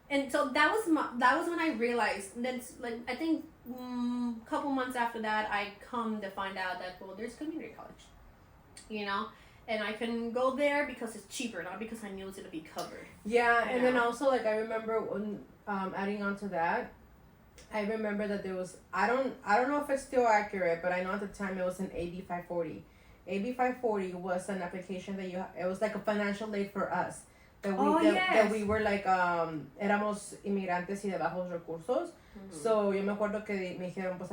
and so that was when I realized. And then like I think a couple months after that, I come to find out that well, there's community college, you know, and I can go there because it's cheaper, not because I knew it's gonna be covered. Yeah, and then also like I remember when adding on to that. I remember that there was I don't know if it's still accurate, but I know at the time it was an AB 540. AB 540 was an application that it was like a financial aid for us. That we were like éramos inmigrantes y de bajos recursos. So yo me acuerdo que me dijeron, pues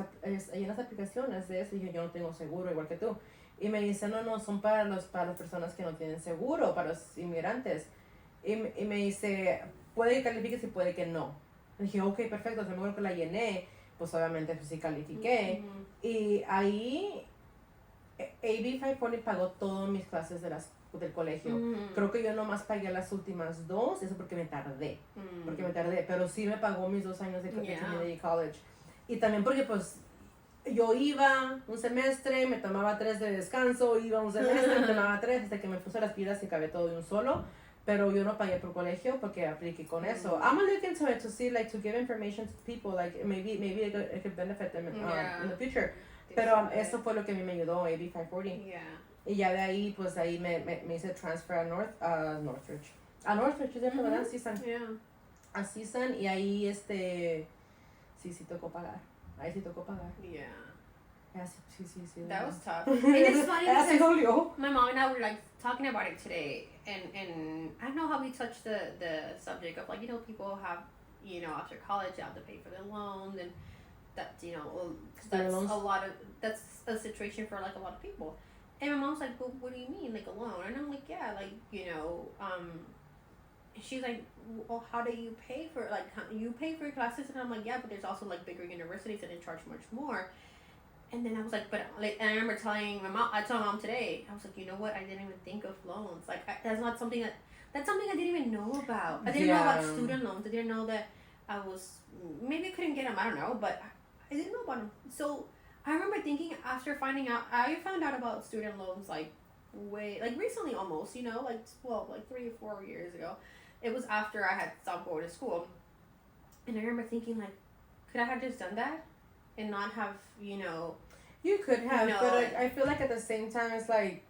hay unas aplicaciones de eso y yo no tengo seguro igual que tú. Y me dicen, no, son para las personas que no tienen seguro, para los inmigrantes. Y me dice, puede que califiques y puede que no. Y dije, ok, perfecto, me acuerdo que la llené, pues obviamente pues sí califiqué. Y ahí AB 540 pagó todas mis clases del colegio. Creo que yo nomás pagué las últimas 2, eso porque me tardé. Pero sí me pagó mis 2 años de community college. Y también porque pues yo iba un semestre, me tomaba 3 de descanso, iba un semestre, me tomaba 3 hasta que me puse las pilas y acabé todo de un solo. Pero yo no pagué por colegio porque apliqué con eso. I'm gonna look into it to see, like, to give information to people, like, maybe it could benefit them in the future. Pero eso fue lo que a mí me ayudó, AB 540. Yeah. Y ya de ahí, pues, ahí me hice transfer a Northridge. A Northridge, ¿es verdad? Season. Yeah. A Season, y ahí, sí tocó pagar. Ahí sí tocó pagar. Yeah. Yeah, sí. That was tough. And it's funny because my mom and I were like talking about it today, and I don't know how we touched the subject of like, you know, people have, you know, after college they have to pay for their loans, and that's, you know, that's a situation for like a lot of people. And my mom's like, well, what do you mean, like a loan? And I'm like, yeah, like, you know, she's like, well, how do you pay for, like, you pay for your classes? And I'm like, yeah, but there's also like bigger universities that they charge much more. And then I was like, but like, and I remember telling my mom, I told my mom today, I was like, you know what? I didn't even think of loans. Like, that's something I didn't even know about. I didn't know about student loans. I didn't know that maybe I couldn't get them. I don't know, but I didn't know about them. So I remember thinking after finding out, I found out about student loans like recently almost, you know, like 3 or 4 years ago. It was after I had stopped going to school. And I remember thinking like, could I have just done that? And not have, you know... You could have, but I feel like at the same time, it's like,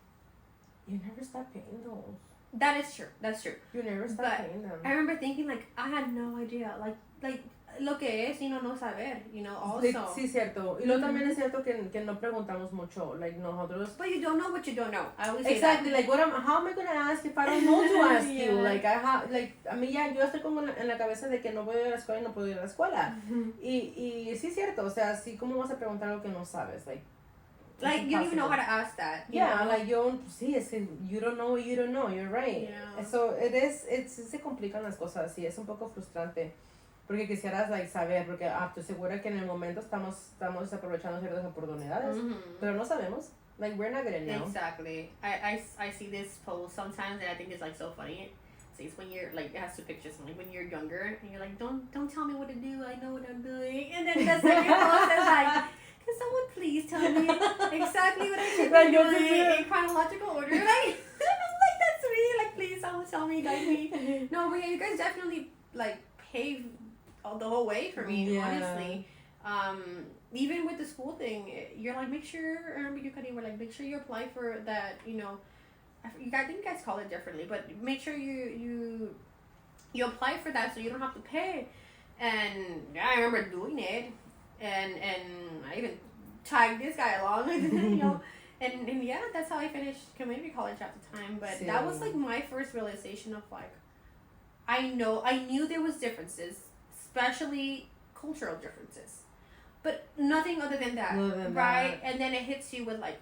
you never stop paying those. That is true. That's true. You never stop paying them. I remember thinking, like, I had no idea. Like lo que es, no saber, Sí, also. sí, cierto. Y luego también es cierto que no preguntamos mucho, like, nosotros. But you don't know what you don't know. I always say Exactly, that. like, how am I going to ask if I don't know to ask you? Yeah. Like, a mí ya, yo estoy como en la cabeza de que no voy a ir a la escuela y no puedo ir a la escuela. Y sí es cierto, o sea, sí, ¿cómo vas a preguntar algo que no sabes? Like, you don't even know how to ask that. Yeah, like, sí, es que you don't know what you don't know, you're right. Yeah. So, se complican las cosas, sí, es un poco frustrante. Porque quisieras, like, saber, porque estoy segura que en el momento estamos aprovechando ciertas oportunidades, pero no sabemos. Like, we're not gonna know. Exactly. I see this post sometimes and I think it's like so funny. It says when you're like, it has two pictures, like when you're younger and you're like, don't tell me what to do, I know what I'm doing. And then the second post is like, can someone please tell me exactly what I should be doing in chronological order? Like, I'm like, that's me. Like, please, someone tell me, guide me. No, but yeah, you guys definitely like paved the whole way for me, honestly. Even with the school thing, you're like, make sure, I remember you were like, make sure you apply for that, I think you guys call it differently, but make sure you apply for that so you don't have to pay. And yeah, I remember doing it, and I even tagged this guy along, and yeah, that's how I finished community college at the time. But that was like my first realization of like, I knew there was differences, especially cultural differences, but nothing other than that, right? And then it hits you with like,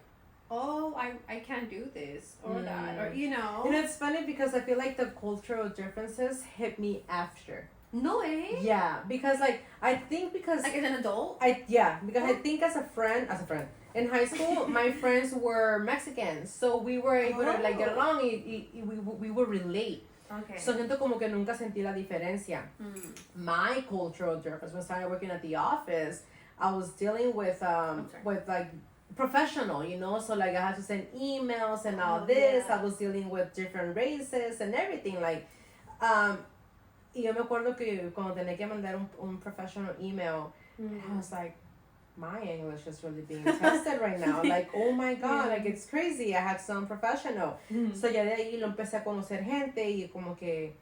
oh, I can't do this or that, or And it's funny because I feel like the cultural differences hit me after. No, eh? Yeah, because like I think because like as an adult. I think as a friend in high school, my friends were Mexicans, so we were able to like get along. We would relate. Okay. So siento como que nunca sentí la diferencia. My cultural difference when I started working at the office, I was dealing with like professional, so like I had to send emails and all this. I was dealing with different races and everything, like y yo me acuerdo que cuando tenía que mandar un professional email, I was like, my English is really being tested right now. Like, oh my God, like it's crazy. I had to sound professional. So ya de ahí lo empecé a conocer gente y como que,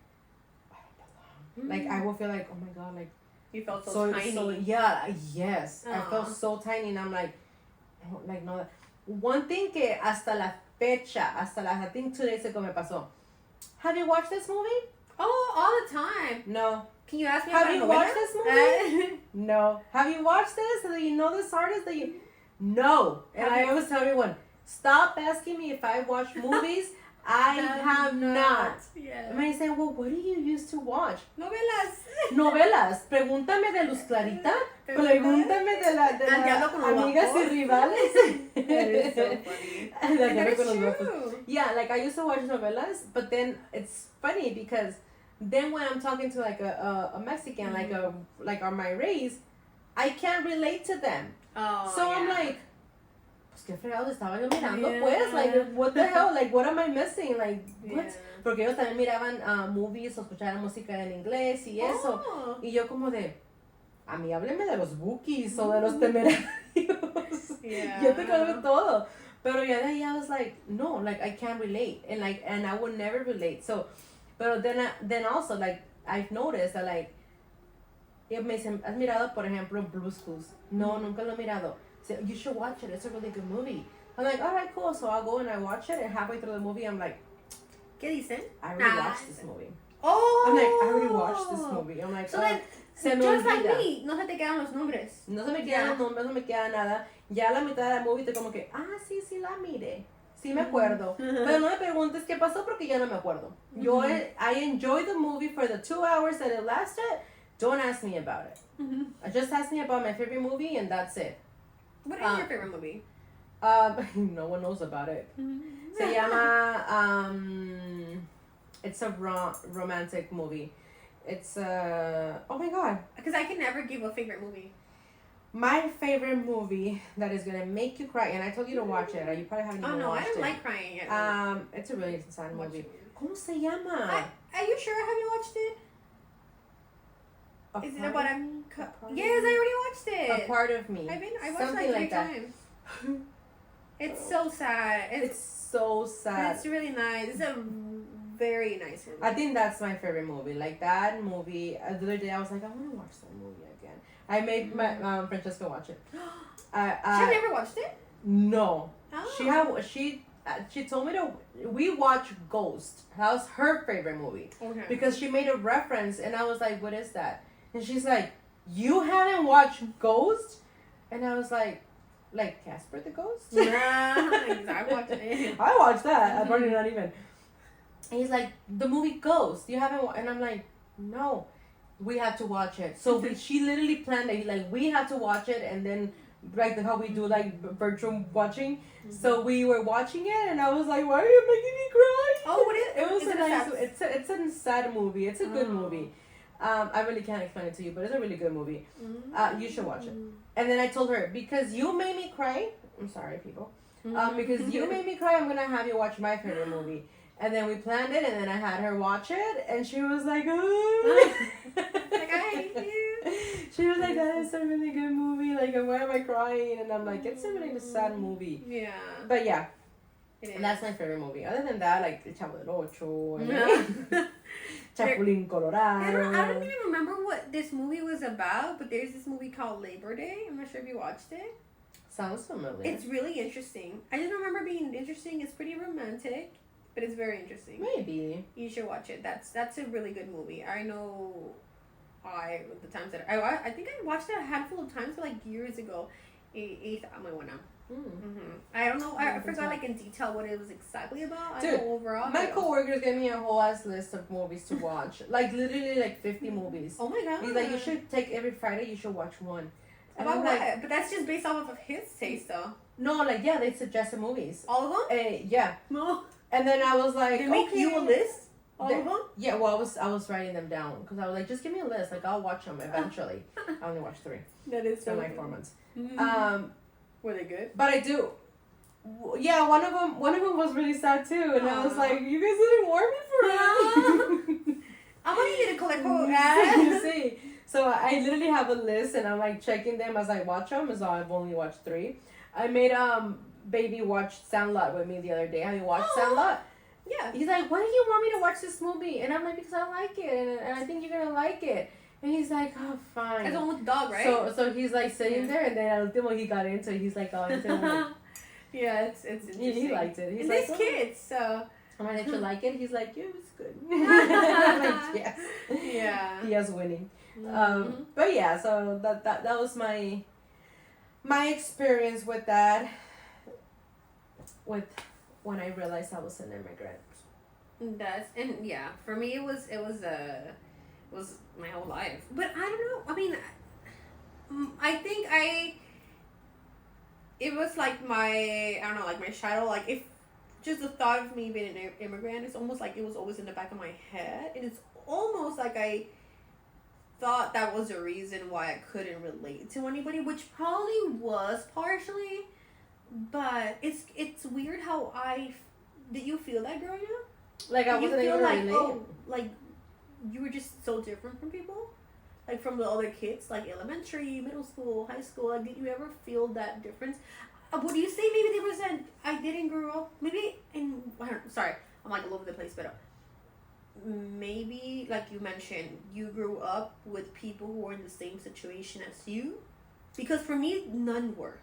like I will feel like, oh my God, like you felt so tiny. So yeah, yes, I felt so tiny, and I'm like no. One thing que hasta la fecha, I think 2 days ago me pasó. Have you watched this movie? Oh, all the time. No. Can you ask me? Have you watched this movie? No. Have you watched this? Do you know this artist? No. And I always tell everyone, stop asking me if I watch movies. I have not. Yeah. And I say, well, what do you used to watch? Novelas. Pregúntame de Luz Clarita. Pregúntame de la Amigas y Rivales. That is so funny. That is true. Yeah, like I used to watch novelas, but then it's funny because then when I'm talking to like a Mexican, like on my race, I can't relate to them. Oh, so I'm like, pues qué fregado estaba yo mirando, pues, like, what the hell, like, what am I missing, like, what? Porque ellos también miraban movies o escuchaban música en inglés y eso, y yo como de, a mí hábleme de los Bookies o de los Temerarios, yo te calmo todo, pero ya de ahí I was like, no, like, I can't relate, and I would never relate, so, pero then also, like, I've noticed that, like, me dicen, ¿has mirado, por ejemplo, Blue's Clues? No, nunca lo he mirado. So, you should watch it. It's a really good movie. I'm like, all right, cool. So I'll go and I watch it, and halfway through the movie, I'm like, ¿Qué dicen? I already watched this movie. Oh! I'm like, I already watched this movie. I'm like, so then, se me just olvida. like me, no se te quedan los nombres. No se me quedan los nombres, no me queda nada. Ya a la mitad de la movie, te como que, sí la miré. Sí me acuerdo. Pero no me preguntes qué pasó porque ya no me acuerdo. I enjoyed the movie for the 2 hours that it lasted. Don't ask me about it. Just ask me about my favorite movie and that's it. What is your favorite movie? No one knows about it. Se llama, it's a romantic movie. It's, oh my God. Because I can never give a favorite movie. My favorite movie that is gonna make you cry, and I told you to watch it. You probably haven't even watched it. I don't like crying yet. It's a really sad movie. ¿Cómo se llama? Are you sure? Have you watched it? Is it about yes, I already watched it. A Part of Me. I watched it like 3 times. It's so sad. It's so sad. It's really nice. It's a very nice movie. I think that's my favorite movie. Like that movie. The other day I was like, I want to watch that movie again. I made my Francesca watch it. She have never watched it? No. Oh. She told me to. We watch Ghost. That was her favorite movie. Okay. Because she made a reference, and I was like, "What is that?" And she's like, "You haven't watched Ghost?" And I was like Casper the Ghost? Nah, I watched it. I watched that. I probably not even. And he's like, the movie Ghost. You haven't and I'm like, no, we have to watch it. So she literally planned it. Like, we have to watch it, and then like how we do like virtual watching. Mm-hmm. So we were watching it, and I was like, why are you making me cry? Oh, what is it? It was is a nice. It's a sad movie. It's a good movie. I really can't explain it to you, but it's a really good movie. You should watch it. And then I told her, because you made me cry. I'm sorry, people. Because you made me cry, I'm gonna have you watch my favorite movie. And then we planned it, and then I had her watch it, and she was like, oh. Like, I hate you. She was like, that is a really good movie. Like, why am I crying? And I'm like, it's a really sad movie. Yeah. But yeah. And that's my favorite movie. Other than that, like El Chavo del Ocho, Chapulín Colorado. I don't even remember what this movie was about, but there's this movie called Labor Day. I'm not sure if you watched it. Sounds familiar. It's really interesting. I just remember being interesting. It's pretty romantic, but it's very interesting. Maybe you should watch it. That's a really good movie. I know. The times that I think I watched it a handful of times, like years ago. I don't know. I forgot like in detail what it was exactly about. Dude, I know overall. My coworkers gave me a whole ass list of movies to watch. Like literally like 50 movies. Oh my god. He's like, you should take every Friday. You should watch one. And about what? Like, but that's just based off of his taste, though. No, like yeah, they suggested movies. All of them? Yeah. No. And then I was like, they make you a list. All of them? Yeah, well, I was writing them down because I was like, just give me a list. Like I'll watch them eventually. I only watched 3. That is so. In like 4 months. Mm-hmm. Were they good? But I do. Yeah, one of them was really sad too, and I was like, you guys didn't warn me for it. I want you to collect You see. So I literally have a list, and I'm like checking them as I watch them. So I've only watched 3. I made baby watch Sandlot with me the other day. Have you watched Sandlot? Yeah. He's like, why do you want me to watch this movie? And I'm like, because I like it, and I think you're gonna like it. And he's like, oh, fine. That's the one with the dog, right? So he's like sitting there, and then at the he got into it. He's like, oh, yeah, it's interesting. He liked it. He's and like, these kids, so. I'm like, did you like it? He's like, yeah, it was good. I'm like, yes. Yeah. He is winning. But yeah, so that was my experience with that. With when I realized I was an immigrant. For me it was my whole life. But I don't know. I mean, I think it was like my shadow. Like if just the thought of me being an immigrant, it's almost like it was always in the back of my head, and it's almost like I thought that was the reason why I couldn't relate to anybody, which probably was partially. But it's weird how did you feel that growing up? Like I wasn't able to relate. Like you were just so different from people, like from the other kids, like elementary, middle school, high school. Like, did you ever feel that difference? Would you say maybe there was I didn't grow up maybe sorry, I'm like all over the place, but maybe like you mentioned, you grew up with people who were in the same situation as you, because for me none were.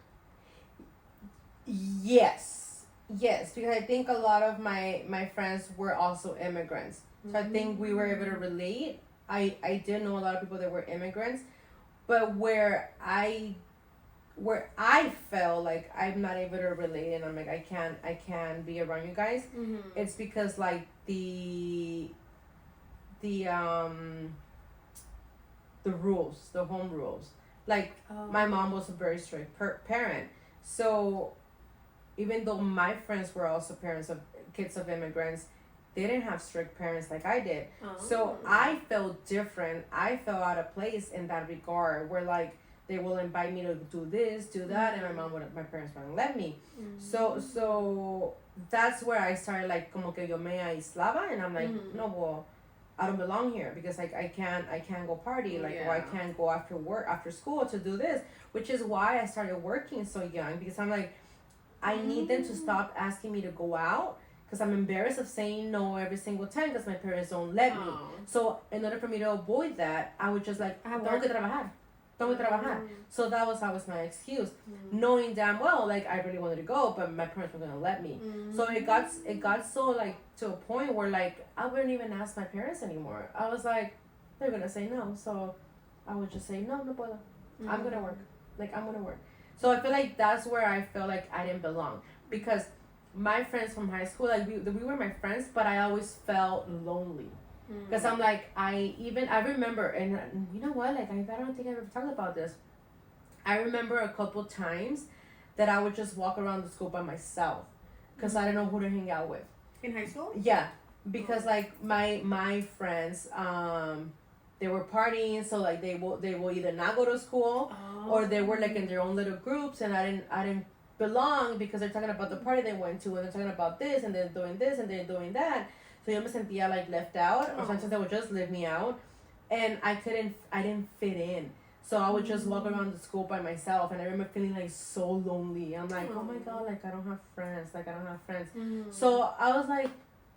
Yes, because I think a lot of my friends were also immigrants. So I think we were able to relate. I did know a lot of people that were immigrants, but where I felt like I'm not able to relate, and I'm like I can't be around you guys. It's because like the rules, the home rules. Like my mom was a very strict parent, so even though my friends were also parents of kids of immigrants, they didn't have strict parents like I did. So I felt different. I felt out of place in that regard, where like they will invite me to do this, do that, and my parents wouldn't let me. So that's where I started like como que yo me aislaba, and I'm like, no, well, I don't belong here because like I can't go party, like or I can't go after school to do this, which is why I started working so young, because I'm like, I need them to stop asking me to go out because I'm embarrassed of saying no every single time because my parents don't let me. So in order for me to avoid that, I would just like, tengo que trabajar. Tengo que trabajar. So that was always my excuse, knowing damn well like I really wanted to go, but my parents were gonna let me. So it got so like to a point where like I wouldn't even ask my parents anymore. I was like, they're gonna say no, so I would just say no puedo. I'm gonna work. Like I'm gonna work. So I feel like that's where I felt like I didn't belong, because my friends from high school, like we were my friends, but I always felt lonely. Because I'm like, I remember, and you know what, like I don't think I've ever talked about this. I remember a couple times that I would just walk around the school by myself because I don't know who to hang out with. In high school? Yeah, because like my friends, they were partying, so like they will either not go to school or they were like in their own little groups, and I didn't belong because they're talking about the party they went to, and they're talking about this, and they're doing this, and they're doing that. So yo me sentía like left out, or sometimes they would just leave me out, and I didn't fit in. So I would just walk around the school by myself, and I remember feeling like so lonely. I'm like, oh my god, like I don't have friends, So I was like,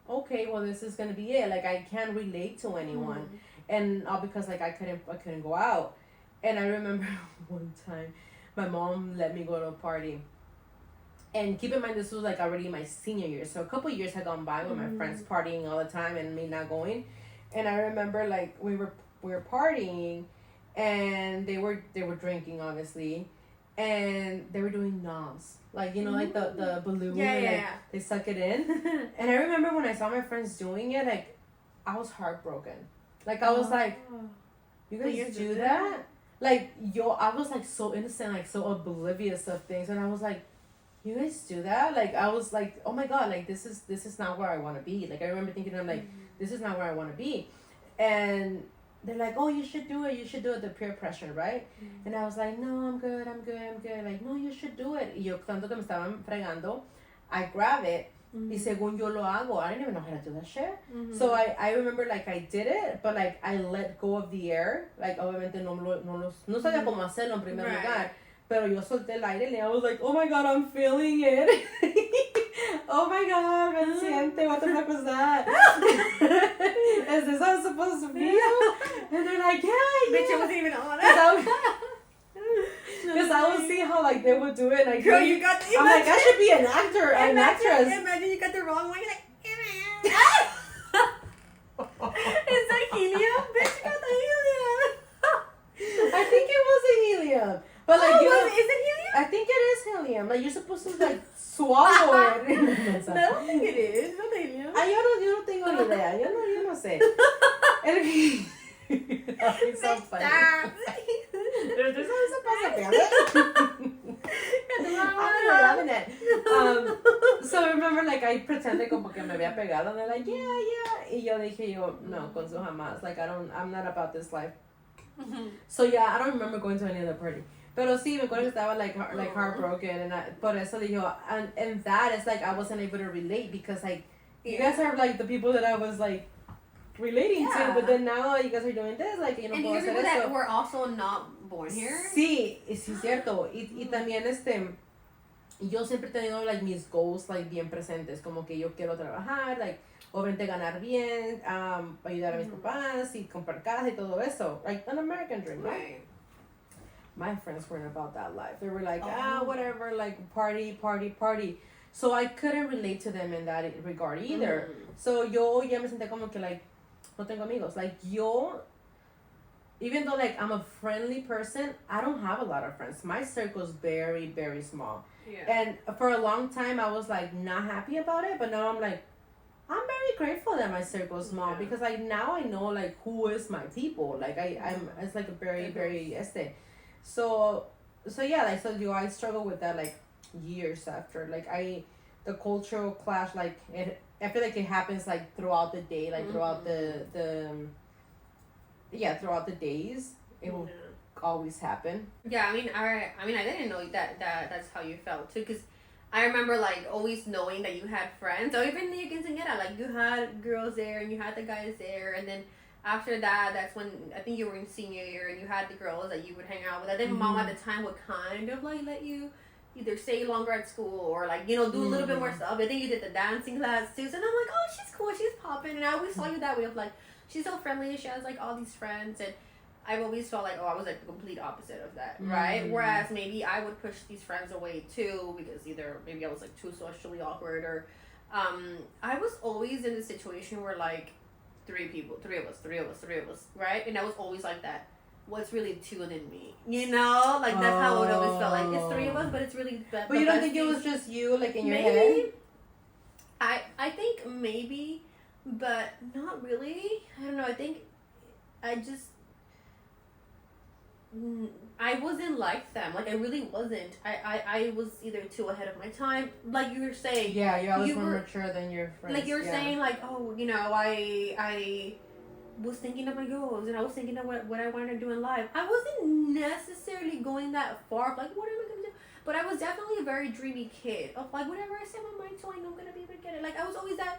okay, well this is gonna be it. Like I can't relate to anyone, and all because like I couldn't go out. And I remember one time, my mom let me go to a party. And keep in mind, this was like already my senior year, so a couple years had gone by with my friends partying all the time and me not going. And I remember like we were partying, and they were drinking obviously, and they were doing noms, like you know, like the balloon, they suck it in. And I remember when I saw my friends doing it, like I was heartbroken. Like I was like, you guys do that? Like I was like so innocent, like so oblivious of things, and I was like, you guys do that? Like I was like, oh my god, like this is not where I want to be. Like I remember thinking, I'm like, this is not where I want to be. And they're like, oh, you should do it, the peer pressure, right? And I was like, no, I'm good. Like, no, you should do it. Y yo, tanto que me estaban fregando, I grab it, y según yo lo hago, I didn't even know how to do that shit. So I remember like I did it, but like I let go of the air. Like obviamente no sabía cómo hacerlo en primer lugar. Pero yo solté el aire, and I was like, oh my god, I'm feeling it. Oh my god, me siente, what the fuck was that? Is this how it's supposed to feel? And they're like, yeah. Bitch, it wasn't even on. Because I would see how like they would do it. Like, girl, you got the I'm like, I should be an actor, an actress. Imagine you got the wrong one, you're like, is that helium? Bitch, you got the helium. I think it was a helium. But like, is it helium? I think it is helium. Like you're supposed to like swallow it. No, I don't think it is. No helium. Yo no tengo ni idea. Yo no sé. It's so funny. Pero tú sabes eso pasa, I'm loving it. So I remember like I pretended como que me había pegado, and they're like, yeah. Y yo dije no, con su jamás. Like I'm not about this life. So yeah, I don't remember going to any other party. Pero sí, me acuerdo que estaba like heartbroken, and por eso dijo, and that is like I wasn't able to relate because like you guys are like the people that I was like relating to, but then now you guys are doing this, like you know. And these are people that were also not born here. Sí, cierto. Y también yo siempre he tenido like mis goals like bien presentes, como que yo quiero trabajar, like obviamente ganar bien, ayudar a mis papás y comprar casa y todo eso, like an American dream, right? My friends weren't about that life. They were like, whatever, like party. So I couldn't relate to them in that regard either. So yo ya me senté como que like, no tengo amigos. Like yo, even though like I'm a friendly person, I don't have a lot of friends. My circle's very, very small. Yeah. And for a long time, I was like not happy about it. But now I'm like, I'm very grateful that my circle's small because like now I know like who is my people. Like I'm it's like a very, very So yeah, like so I struggle with that like years after. Like the cultural clash, like I feel like it happens like throughout the day, like throughout throughout the days. It will always happen. Yeah, I mean I didn't know that's how you felt too, because I remember like always knowing that you had friends, or even the quinceañera, like you had girls there and you had the guys there, and then after that, that's when I think you were in senior year and you had the girls that you would hang out with. I think mom at the time would kind of like let you either stay longer at school or like do a little bit more stuff. I think you did the dancing class too, and I'm like, oh, she's cool, she's popping, and I always saw you that way of like, she's so friendly, she has like all these friends, and I've always felt like, oh, I was like the complete opposite of that, right? Whereas maybe I would push these friends away too because either maybe I was like too socially awkward or I was always in a situation where like three of us, right? And I was always like that. What's really two and then me, like that's how it always felt. Like it's three of us, but it's really. But you don't think it was just you, like in your maybe, head? I think maybe, but not really. I don't know. I think I just. I wasn't like them. Like I really wasn't. I was either too ahead of my time. Like you were saying. Yeah, you're always more mature than your friends. Like you were saying, like, oh, I was thinking of my goals and I was thinking of what I wanted to do in life. I wasn't necessarily going that far. Like, what am I gonna do? But I was definitely a very dreamy kid. Of like, whatever I set my mind to, I know I'm gonna be able to get it. Like I was always that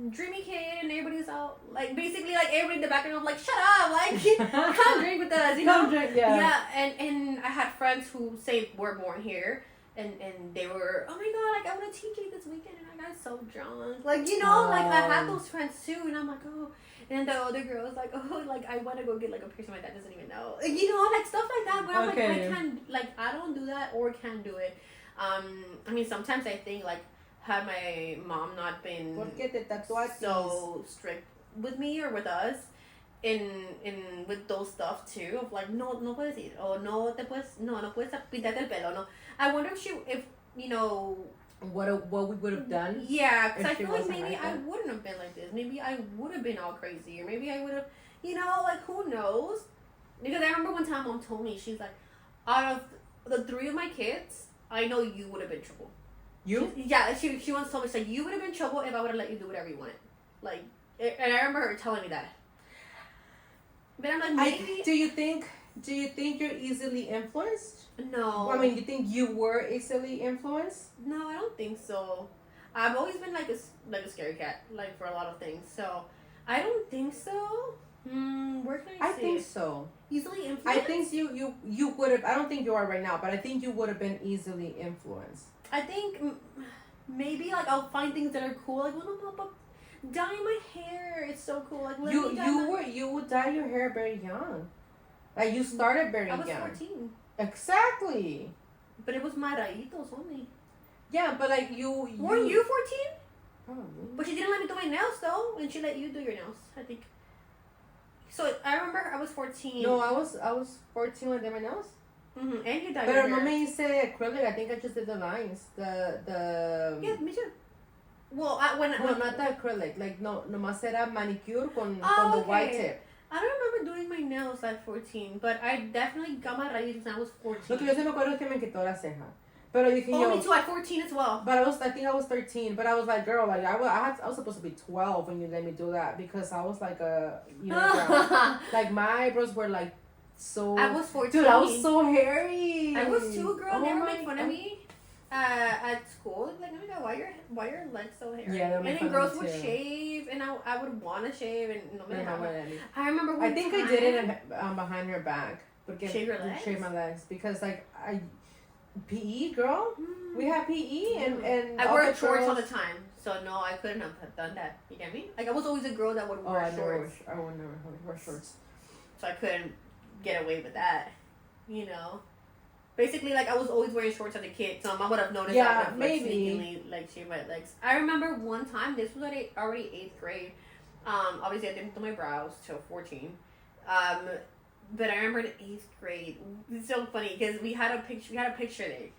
dreamy kid, and everybody's out like basically like everybody in the background like, shut up, like come drink with us, Come drink, yeah. And I had friends who say were born here, and they were, oh my god, like I went to TJ this weekend and I got so drunk, like like I had those friends too, and I'm like, oh. And the other girl was like, oh, like I want to go get like a piercing my dad doesn't even know, like stuff like that. But I'm like, I can't, like I don't do that or can't do it. I mean sometimes I think like, had my mom not been so strict with me or with us in with those stuff too of like no puedes ir or no puedes pintarte el pelo, no. I wonder if what we would have done. Yeah, because I feel like maybe I wouldn't have been like this. Maybe I would have been all crazy, or maybe I would have, like who knows? Because I remember one time mom told me, she's like, out of the three of my kids, I know you would have been trouble. You? She once told me, she's like, you would have been trouble if I would have let you do whatever you wanted. Like, and I remember her telling me that. But I'm like, maybe. Do you think you're easily influenced? No. I mean, you think you were easily influenced? No, I don't think so. I've always been like a scary cat, like for a lot of things. So I don't think so. Where can I say? I think so. Easily influenced? I think you would have. I don't think you are right now, but I think you would have been easily influenced. I think maybe like I'll find things that are cool. Like, no, dyeing my hair. It's so cool. Like you would dye your hair very young. Like you started very young. I was 14. Exactly. But it was maraditos only. Yeah, but like you. Weren't you 14? Probably. But she didn't let me do my nails though, and she let you do your nails, I think. So I remember I was 14. No, I was 14 when I did my nails. And you dyed Pero your no hair. me hice acrylic. I think I just did the lines. The. Yeah, me too. Well, not the acrylic. Like no, nomás era manicure con the okay. white tip. I don't remember doing my nails at 14, but I definitely got my raíces when I was 14. Lo que yo sí me acuerdo es que me quitó la ceja. Pero dije me too, at 14 as well. But I think I was 13. But I was like, girl, like I was supposed to be 12 when you let me do that because I was like a girl. Like my eyebrows were like so. I was 14. Dude, I was so hairy. I was too, girl. They would make fun of me at school. Like, oh my god, why your legs so hairy? Yeah, and then girls would shave, and I would want to shave, and no me I remember one I think I did it behind her back. Shave your legs? Shave my legs because like PE, girl. We have PE and I wore shorts all the time, so no, I couldn't have done that. You get me? Like I was always a girl that would wear shorts. I would never wear shorts, so I couldn't get away with that. Basically, like I was always wearing shorts as a kid, so mom would have noticed. Yeah, that maybe. Sneakingly, like shave my legs. I remember one time. This was already 8th grade. Obviously I didn't do my brows till 14. But I remember in 8th grade, it's so funny because we had a picture there.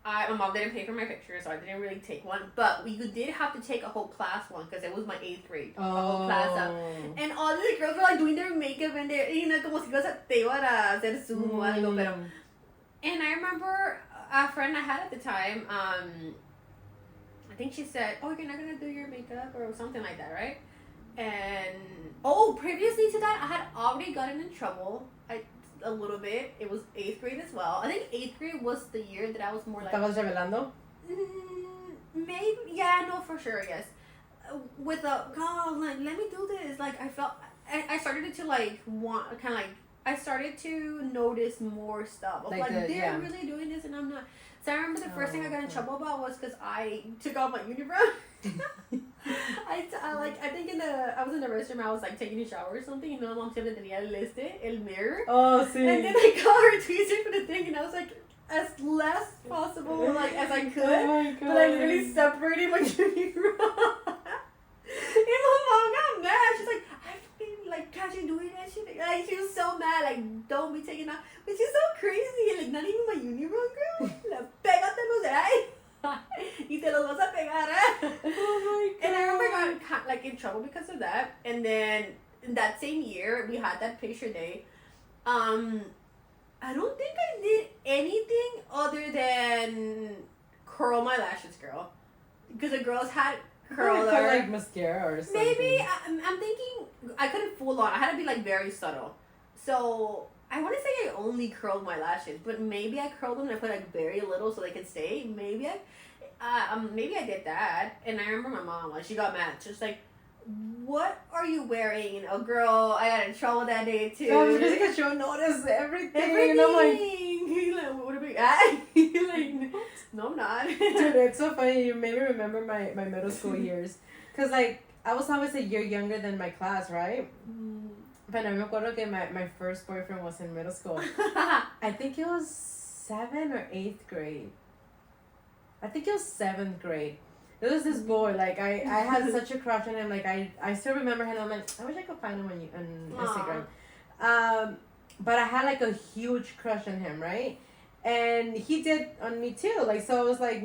My mom didn't pay for my picture, so I didn't really take one. But we did have to take a whole class one because it was my 8th grade. A whole class up. And all the girls were like doing their makeup and they're, como si te iban a hacer zoom o algo, pero. And I remember a friend I had at the time, I think she said, oh, you're not going to do your makeup or something like that, right? And, previously to that, I had already gotten in trouble a little bit. It was 8th grade as well. I think 8th grade was the year that I was more like... ¿Estabas revelando? Maybe, yeah, no, for sure, yes. With a, God, like, let me do this. Like, I felt, I started to, like, want, kind of, like, I started to notice more stuff. Of Like they're really doing this and I'm not. So I remember the first thing I got in trouble about was because I took off my unibrow. I think I was in the restroom. I was like taking a shower or something, and my mom siempre tenía el mirror. Oh, sí. And then I got her tweezer for the thing, and I was like, as less possible like as I could. Oh my God. But I literally separated my unibrow. And my mom got mad. She's like, I've been like catch you doing that shit. Like she was so mad. Like don't be taking out. But she's so crazy. Like not even my unibrow, girl. Like pégatelos de ahí. Y te los vas a pegar. Oh my God. And I remember I got like in trouble because of that. And then that same year we had that picture day. I don't think I did anything other than curl my lashes, girl. Because the girls had curler. Put like mascara or something. Maybe I'm thinking I couldn't full on. I had to be like very subtle. So I want to say I only curled my lashes, but maybe I curled them and I put like very little so they could stay. Maybe I did that. And I remember my mom, like she got mad. She's like, "What are you wearing?" You know, girl, I got in trouble that day too. No, just because she'll notice everything. Everything. And I'm like, what are we at? Like, no, I'm not. dude, it's so funny. You made me remember my middle school years. Because, like, I was always a year younger than my class, right? But I me acuerdo que my first boyfriend was in middle school. I think it was 7th or 8th grade. I think it was 7th grade. There was this boy, like, I had such a crush on him. Like, I still remember him. I'm like, I wish I could find him on Instagram. But I had, like, a huge crush on him, right? And he did on me, too. Like, so it was like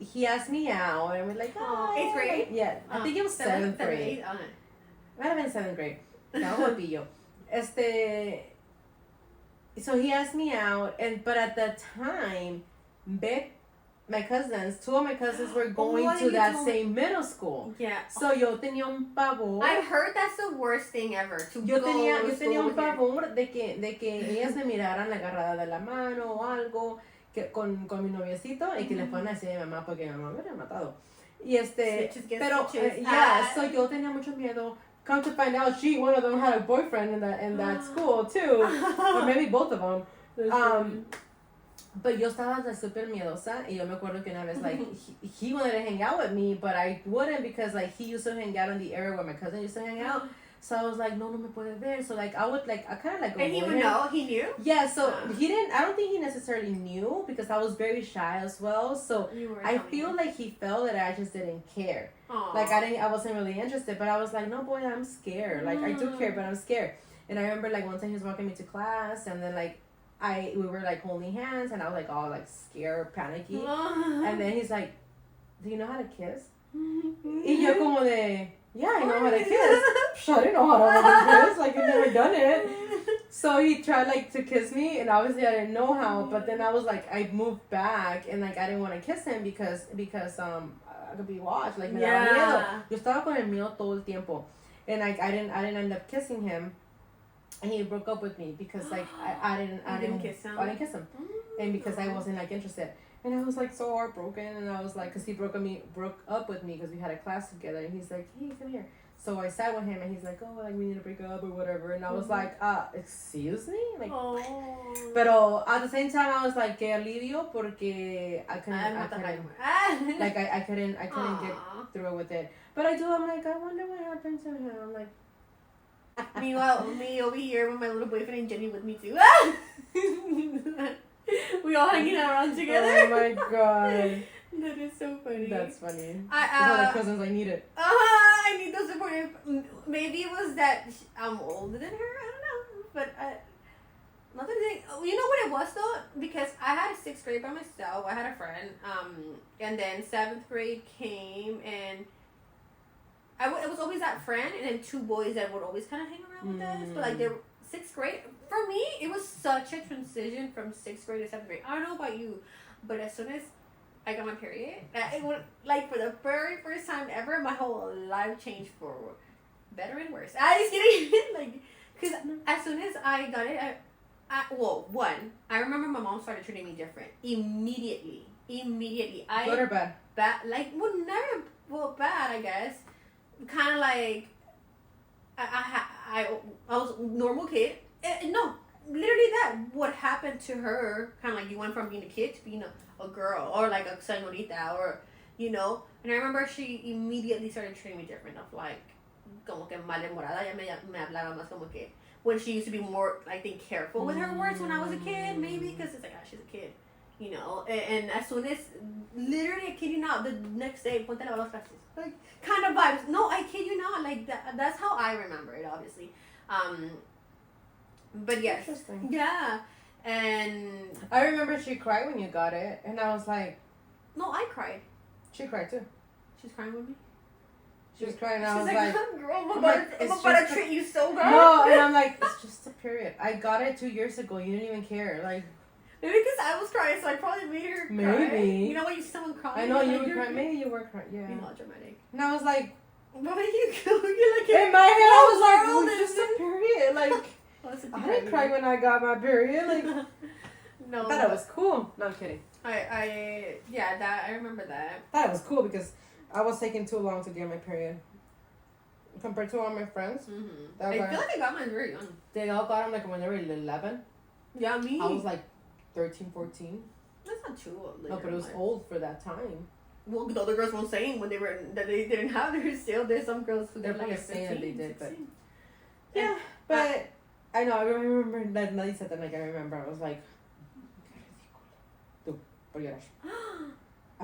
he asked me out, and we're like, oh, 8th grade? Yeah, I think it was 7th grade. Might have been 7th grade. That would be yo. So he asked me out, but at that time, my cousins, 2 of my cousins were going to that same middle school. Yeah. So yo tenía un pavor. I've heard that's the worst thing ever. Yo tenía un pavor de que ellas me miraran agarrada de la mano o algo con mi noviecito y que le fueran a decir a mi mamá porque mi mamá me había matado. Y pero so yo tenía mucho miedo. Come to find out, one of them had a boyfriend in that school too, or maybe both of them. But yo estaba súper miedosa, y yo me acuerdo que una vez, like, he wanted to hang out with me, but I wouldn't because, like, he used to hang out in the area where my cousin used to hang out. So I was like, no me puede ver. So, like, I kind of, like, and he would know? He knew? Yeah, so he didn't, I don't think he necessarily knew because I was very shy as well. So I feel like he felt that I just didn't care. Aww. Like, I wasn't really interested, but I was like, no, boy, I'm scared. Like, I do care, but I'm scared. And I remember, like, one time he was walking me to class, and then, like, we were, like, holding hands, and I was, like, all, like, scared, panicky. And then he's like, do you know how to kiss? Y yo como de, yeah, I know how to kiss. I didn't know how to kiss. Like, I've never done it. So he tried, like, to kiss me, and obviously I didn't know how, but then I was, like, I moved back, and, like, I didn't want to kiss him because I could be watched. Like, me daba miedo. Yo estaba con el miedo todo el tiempo. And, like, I didn't end up kissing him. And he broke up with me because, like, I didn't kiss him. I didn't kiss him. And because I wasn't, like, interested. And I was, like, so heartbroken. And I was, like, because he broke up with me because we had a class together. And he's like, hey, come here. So I sat with him, and he's like, oh, like, we need to break up or whatever. And I was like, excuse me? Like, pero at the same time, I was like, que alivio porque I couldn't like, I couldn't get through with it. But I'm like, I wonder what happened to him. I'm like, meanwhile, me over here with my little boyfriend and Jenny with me too. We all hanging around together. Oh my God. That is so funny. That's funny. One of the cousins I need it. I need those support. Maybe it was that I'm older than her. I don't know. But another thing, you know what it was though? Because I had 6th grade by myself. I had a friend. And then 7th grade came, and it was always that friend, and then 2 boys that would always kind of hang around with us. But like they were 6th grade. For me, it was such a transition from 6th grade to 7th grade. I don't know about you, but as soon as I got my period, it would, like, for the very first time ever, my whole life changed for better and worse. I just kidding. Like, because as soon as I got it, I remember my mom started treating me different immediately. Good or bad? Bad, like, bad, I guess. Kind of like, I was a normal kid, No, literally that. What happened to her? Kind of like you went from being a kid to being a girl, or like a señorita, or you know. And I remember she immediately started treating me different. Of like, como que malhumorada. Ya me hablaba más como que when she used to be more, I think, careful with her words when I was a kid, maybe because it's like, she's a kid, you know. And as soon as, literally, I kid you not, the next day, ponte a lavar los trastes. Like, kind of vibes. No, I kid you not. Like, that's how I remember it, obviously. But yes. Interesting. Yeah. And I remember she cried when you got it, and I was like, no, I cried. she cried too. She's crying with me. She was crying, and I She's was like, girl, I'm like, about to treat you so bad. no, and I'm like, it's just a period. I got it 2 years ago. You didn't even care. Like, maybe because I was crying, so I probably made her cry. Maybe. You know when you see someone crying? I know you like, were crying. Maybe you were crying. Yeah. You're not dramatic. And I was like, Why are you you're like in my head, I was like, world it was is just a period. Like, I didn't cry when I got my period. Like, no. I thought it was cool. No, I'm kidding. Yeah, that I remember that. I thought it was cool because I was taking too long to get my period. Compared to all my friends, I feel like I got mine very young. they all got them like when they were 11. Yeah, me. I was like 13, 14. That's not too old. No, but it was old for that time. Well, the other girls weren't saying when that they didn't have theirs still. There's some girls who They're did probably like saying 15, that they did, 16. but yeah, but I know I remember that Nelly said that. Like I remember, I was like, I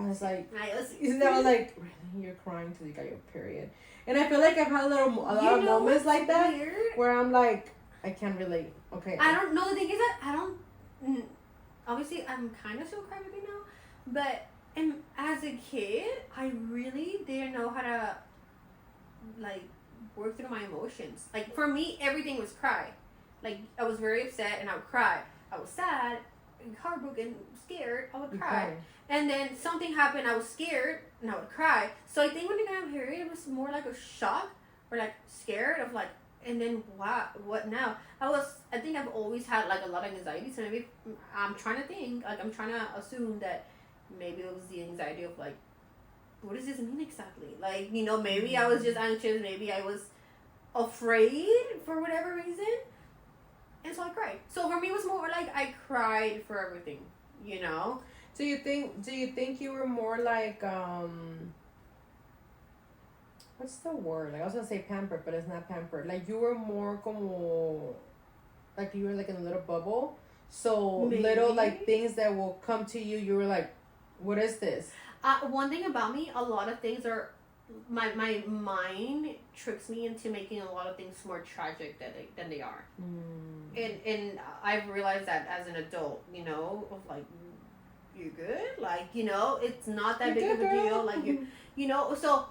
was like, and I was like, really, you're crying till you got your period. And I feel like I've had a lot of moments like that weird? where I'm like, I can't relate. Okay. I don't know. The thing is that I don't. Obviously, I'm kind of still crybaby now, but as a kid, I really didn't know how to like work through my emotions. Like for me, everything was cry. Like I was very upset and I would cry. I was sad, heartbroken, scared. I would cry. And then something happened. I was scared and I would cry. So I think when I got my period, it was more like a shock or like scared of like. And then what now? I think I've always had like a lot of anxiety. So maybe I'm trying to think. Like I'm trying to assume that maybe it was the anxiety of like, what does this mean exactly? Like, you know, maybe I was just anxious. Maybe I was afraid for whatever reason. And so I cried. So for me, it was more like I cried for everything, you know? Do you think you were more like, what's the word? Like I was gonna say pampered, but it's not pampered. Like you were more como, like you were like in a little bubble. So Maybe. Little like things that will come to you, you were like, what is this? One thing about me, a lot of things are, my mind tricks me into making a lot of things more tragic than they are. And I've realized that as an adult, you know, of like, you're good? Like, you know, it's not that big of a deal. Like, you know, so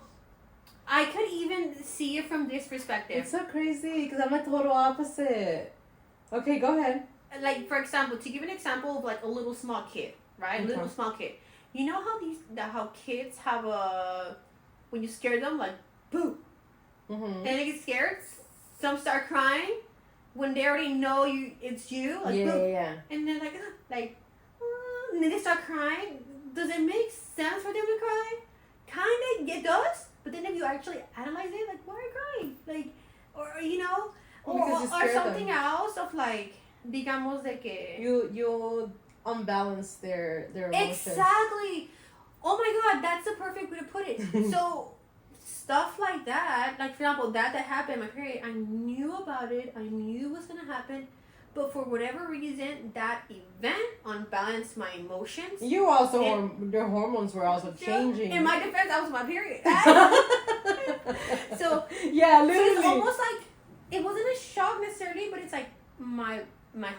I could even see it from this perspective. It's so crazy because I'm a total opposite. Okay, go ahead. Like, for example, to give an example of like a little small kid, right? Okay. Little small kid. You know how kids have when you scare them, like, boo. And they get scared. Some start crying when they already know it's you. Like, boo. Yeah. And they're like, and then they start crying. Does it make sense for them to cry? Kind of, it does. But then if you actually analyze it, like, why are you crying? Like, or, you know, or something else of like, digamos de que... You unbalance their emotions. Exactly. Oh my God, that's the perfect way to put it. So, stuff like that, like for example, that happened, my period, I knew about it. I knew it was going to happen. But for whatever reason, that event unbalanced my emotions. You also, your hormones were also changing. In my defense, that was my period. So, yeah, literally. So it's almost like, it wasn't a shock necessarily, but it's like my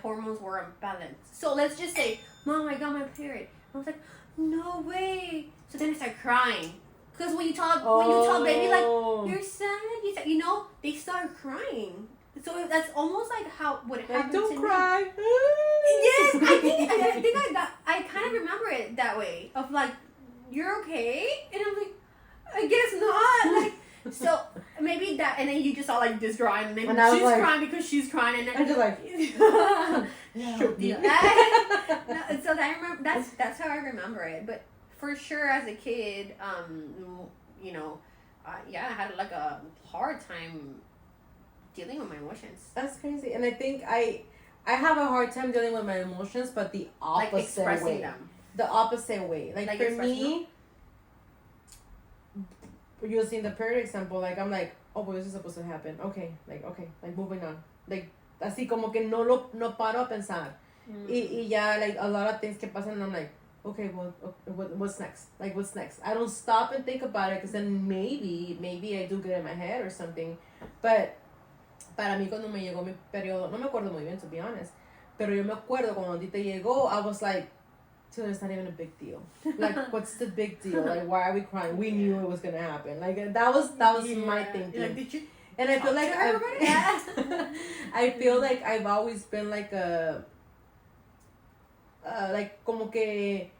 hormones were unbalanced. So let's just say, Mom, I got my period. I was like, no way. So then I started crying. Because when you tell baby, like, you're sad, you know, they start crying. So that's almost like what happened don't to cry. me. Yes, I think I kind of remember it that way. Of like, you're okay? And I'm like, I guess not. Like, so maybe that, and then you just saw like this crying, and then she's like, crying because she's crying, and then I'm just like, no, so I remember that's how I remember it. But for sure, as a kid, you know, I had like a hard time dealing with my emotions. That's crazy. And I think I have a hard time dealing with my emotions, but the opposite like expressing way. them. The opposite way. Like for me, using the period example, like I'm like, oh, well, this is supposed to happen. Okay, like moving on. Like, así como que no paro a pensar. Y ya, like, a lot of things que pasan, and I'm like, okay, well, what's next? Like, what's next? I don't stop and think about it, because then maybe I do get in my head or something. But, para mí, cuando me llegó mi periodo, no me acuerdo muy bien, to be honest, pero yo me acuerdo cuando a ti te llegó, I was like, so it's not even a big deal. Like, what's the big deal? Like, why are we crying? We knew it was gonna happen. Like, that was my thinking. Like, did you? And I feel like I feel like I've always been like a like como que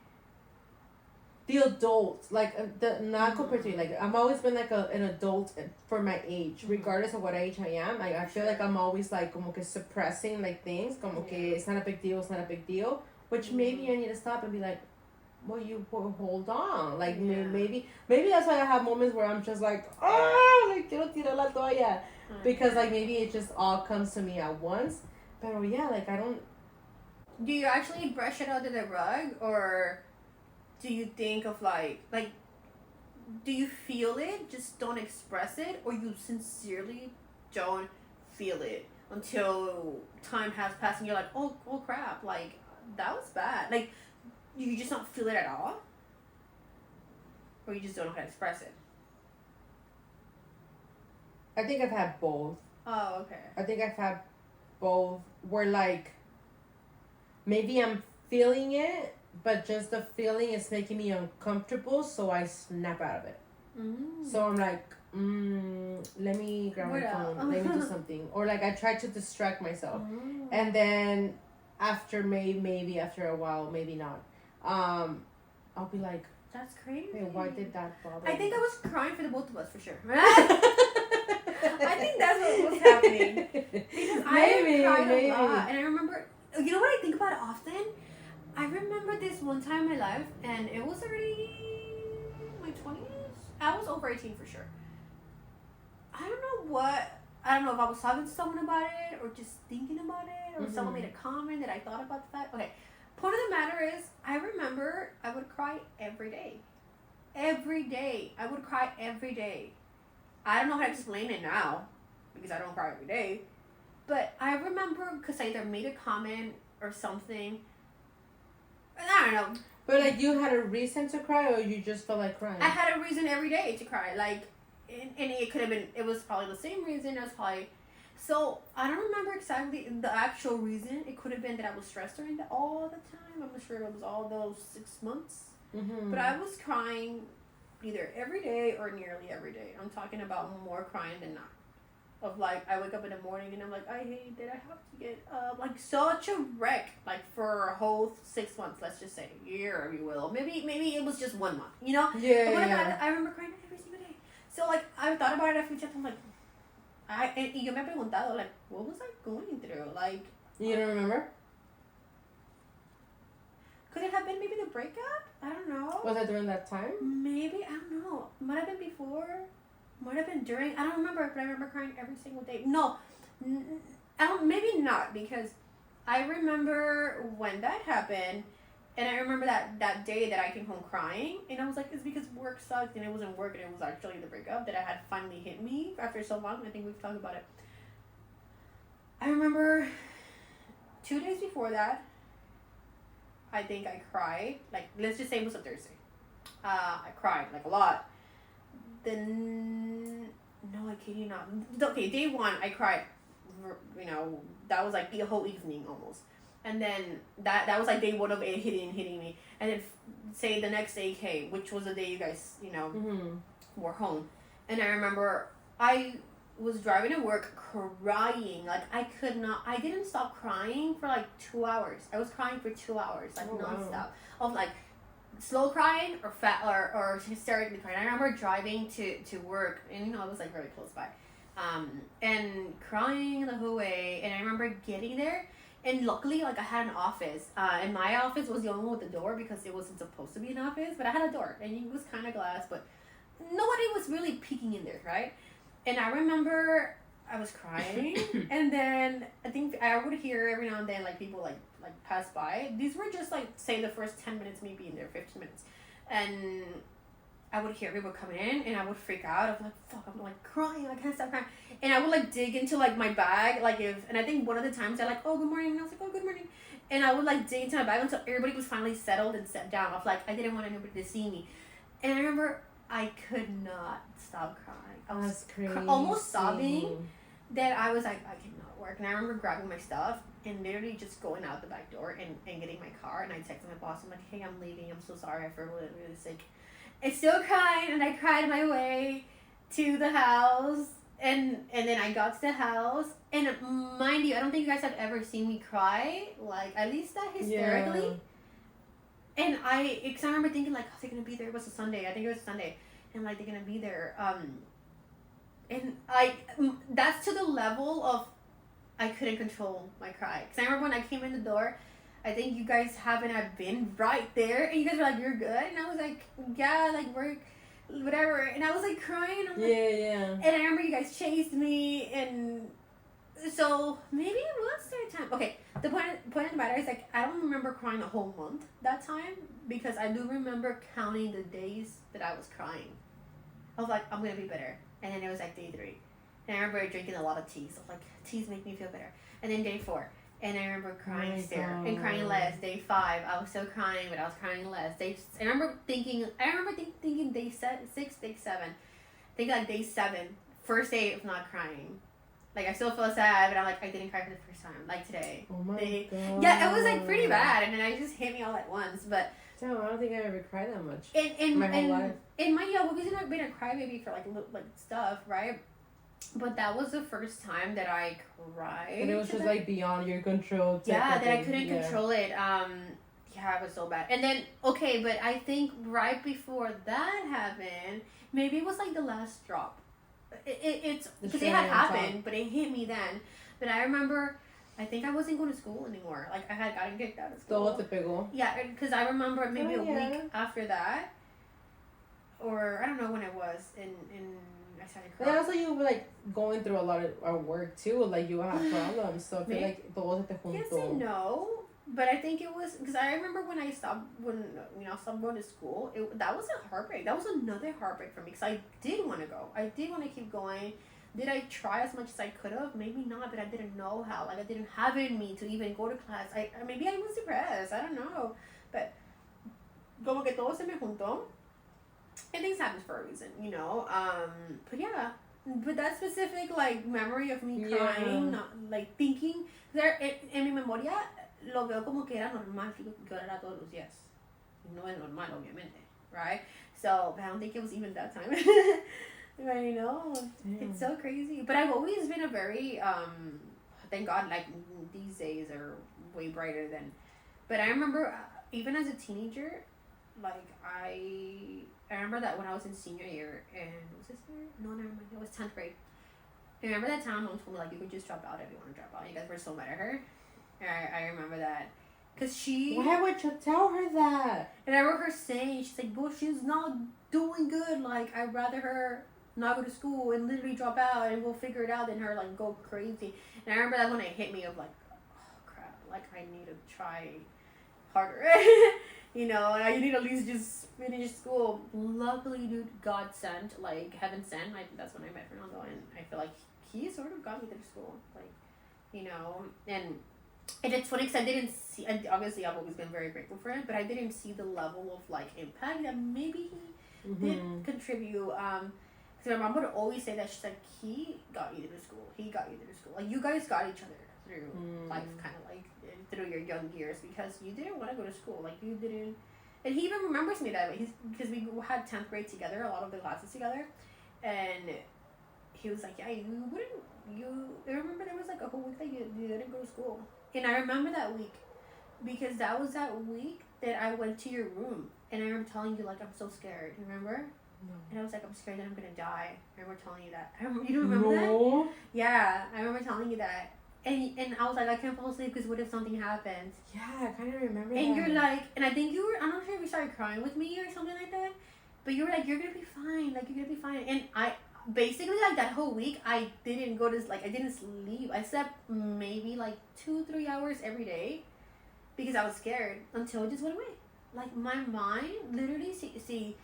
the adult, like not compared to you, like I've always been like an adult for my age, regardless of what age I am. Like I feel like I'm always like como que suppressing like things, como que it's not a big deal, which maybe I need to stop and be like, well, you hold on, like maybe that's why I have moments where I'm just like, oh, like quiero tirar la toalla, because like maybe it just all comes to me at once. But yeah, like I don't. Do you actually brush it under the rug, or do you think of like do you feel it, just don't express it, or you sincerely don't feel it until time has passed and you're like, oh crap, like that was bad, like you just don't feel it at all, or you just don't know how to express it? I think I've had both. Oh, okay. I think I've had both where like maybe I'm feeling it, but just the feeling is making me uncomfortable, so I snap out of it. So I'm like, let me grab my phone, let me do something, or like I try to distract myself, and then after maybe after a while, maybe not, I'll be like, that's crazy. Hey, why did that bother I think me? I was crying for the both of us, for sure. I think that's what was happening. Because I cried a lot. And I remember, you know what I think about often? I remember this one time in my life, and it was already my 20s. I was over 18 for sure. I don't know if I was talking to someone about it, or just thinking about it, or someone made a comment that I thought about the fact. Okay, point of the matter is, I remember I would cry every day. Every day. I would cry every day. I don't know how to explain it now, because I don't cry every day. But I remember, because I either made a comment or something. I don't know. But like, you had a reason to cry, or you just felt like crying? I had a reason every day to cry. Like, and it could have been, it was probably the same reason. It was probably, so I don't remember exactly the actual reason. It could have been that I was stressed during all the time. I'm not sure it was all those 6 months. But I was crying either every day or nearly every day. I'm talking about more crying than not. Of like, I wake up in the morning and I'm like, I hate that I have to get up. Like, such a wreck. Like, for a whole 6 months, let's just say. Year, if you will. Maybe it was just 1 month, you know? Yeah. I remember crying every single day. So, like, I thought about it a few times. I'm like, y yo me he preguntado, like, what was I going through? Like, you don't remember? Could it have been maybe the breakup? I don't know. Was it during that time? Maybe, I don't know. Might have been before. Might have been during. I don't remember, but I remember crying every single day. No, I don't. Maybe not, because I remember when that happened, and I remember that day that I came home crying, and I was like, it's because work sucked, and it wasn't work, and it was actually the breakup that I had finally hit me after so long. I think we've talked about it. I remember 2 days before that, I think I cried. Like, let's just say it was a Thursday. I cried, like, a lot. Then, no, I kid you not. Okay, day one, I cried. You know, that was like the whole evening almost. And then that was like day one of it hitting me. And then say the next day came, which was the day you guys, you know, were home. And I remember I was driving to work crying. Like, I didn't stop crying for like 2 hours. I was crying for 2 hours, like nonstop. Of like, slow crying or hysterically crying. I remember driving to work, and you know, it was like very close by, and crying the whole way. And I remember getting there, and luckily, like, I had an office, and my office was the only one with the door, because it wasn't supposed to be an office, but I had a door, and it was kind of glass, but nobody was really peeking in there, right? And I remember I was crying, and then I think I would hear every now and then like people like pass by. These were just like say the first 10 minutes, maybe in there 15 minutes, and I would hear people coming in, and I would freak out. I'm like, fuck, I'm like crying, I can't stop crying, and I would like dig into like my bag, like and I think one of the times they're like, oh good morning, and I was like, oh good morning, and I would like dig into my bag until everybody was finally settled and sat down. I was like, I didn't want anybody to see me, and I remember I could not stop crying. I was almost sobbing. That I was like, I cannot work. And I remember grabbing my stuff and literally just going out the back door and getting my car. And I texted my boss. I'm like, hey, I'm leaving. I'm so sorry. I feel really, really sick. And still crying. And I cried my way to the house. And then I got to the house. And mind you, I don't think you guys have ever seen me cry. Like, at least that hysterically. Yeah. And because I remember thinking, like, oh, they're going to be there. It was a Sunday. I think it was Sunday. And, like, they're going to be there. And that's to the level of I couldn't control my cry. Because I remember when I came in the door, I think you guys haven't been right there. And you guys were like, you're good? And I was like, yeah, like, we're, whatever. And I was like crying. I'm like, yeah. And I remember you guys chased me. And so maybe it was their time. Okay, the point of the matter is, like, I don't remember crying a whole month that time. Because I do remember counting the days that I was crying. I was like, I'm going to be better. And then it was like day 3. And I remember drinking a lot of teas. I was like, teas make me feel better. And then day 4. And I remember crying still. And crying less. Day 5. I was still crying, but I was crying less. I remember thinking day 6, day 7. I think like day 7. First day of not crying. Like I still feel sad, but I'm like, I didn't cry for the first time. Like today. Oh my God. Yeah, it was like pretty bad. And then I just hit me all at once. But no, I don't think I've ever cried that much in my whole life. In my because I've been a crybaby for like stuff, right? But that was the first time that I cried. And it was just like beyond your control. Yeah, that I couldn't control it. Yeah, it was so bad. And then okay, but I think right before that happened, maybe it was like the last drop. It's because it had happened, but it hit me then. But I remember. I think I wasn't going to school anymore. Like, I had gotten kicked out of school. Todo te pegó. Yeah, because I remember maybe a week after that. Or, I don't know when it was. And I started crying. But also you were, like, going through a lot of work, too. Like, you have problems. So I feel like todo se te juntó. Yes and no. But I think it was... Because I remember when I stopped... When, I stopped going to school. That was a heartbreak. That was another heartbreak for me. Because I did want to go. I did want to keep going. Did I try as much as I could have? Maybe not, but I didn't know how. Like, I didn't have it in me to even go to class. Maybe I was depressed. I don't know. But, como que todo se me juntó. And things happen for a reason, you know? But yeah. But that specific, like, memory of me crying, not, like, thinking. En mi memoria, lo veo como que era normal que llorara todos los días. No es normal, obviamente. Right? So, I don't think it was even that time. I know. It's so crazy. But I've always been a very, thank God, like, these days are way brighter than, but I remember, even as a teenager, like, I remember that when I was in senior year, and, was this year? No, never mind, it was 10th grade. I remember that time mom told me, like, you could just drop out if you want to drop out. You guys were so mad at her. I remember that. Because she... Why would you tell her that? And I remember her saying, she's like, well, she's not doing good. Like, I'd rather her not go to school and literally drop out and we'll figure it out than her, like, go crazy. And I remember that when it hit me of, like, oh, crap. Like, I need to try harder. You know, and I need to at least just finish school. Luckily, dude, God sent, like, heaven sent. That's when I met Fernando. And I feel like he sort of got me through school. Like, you know, and it's funny because I didn't see, and obviously I've always been very grateful for him, but I didn't see the level of, like, impact that maybe he did contribute. Because my mom would always say that, she's like, he got you through school. He got you through school. Like, you guys got each other through life, kind of like, through your young years, because you didn't want to go to school. Like, you didn't, and he even remembers me that way. Because we had 10th grade together, a lot of the classes together, and he was like, yeah, I remember there was, like, a whole week that you didn't go to school. And I remember that week, because that was that week that I went to your room, and I remember telling you, like, I'm so scared, remember? No. And I was like, I'm scared that I'm going to die. I remember telling you that. You don't remember that? Yeah, I remember telling you that. And I was like, I can't fall asleep because what if something happens? Yeah, I kind of remember and that. And you're like, and I think you were, I'm not sure if you started crying with me or something like that, but you were like, you're going to be fine. Like, you're going to be fine. And basically like that whole week I didn't go to like I didn't sleep. I slept maybe like 2-3 hours every day because I was scared until it just went away. Like my mind literally see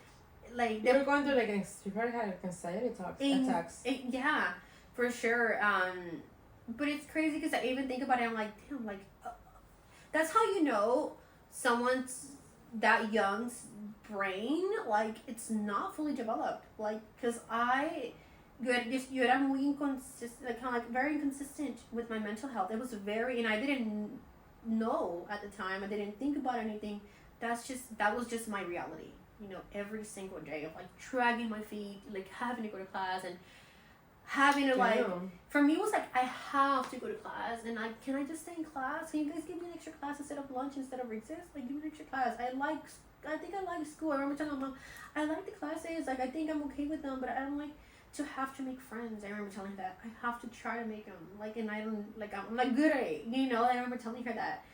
like You were going through like you probably had like anxiety attacks. Yeah, for sure. But it's crazy because I even think about it. I'm like, damn, like that's how you know someone's that young's brain, like it's not fully developed. Like, cause yo era muy inconsistent, like kind of like very inconsistent with my mental health. It was very, and I didn't know at the time. I didn't think about anything. That was just my reality. You know, every single day of like dragging my feet, like having to go to class and having to like for me it was like I have to go to class and can I just stay in class? Can you guys give me an extra class instead of lunch, instead of recess? Like give me an extra class. I think I like school. I remember telling my mom I like the classes, like I think I'm okay with them, but I don't like to have to make friends. I remember telling her that I have to try to make them, like, and I don't like I'm like good at it, you know. I remember telling her that,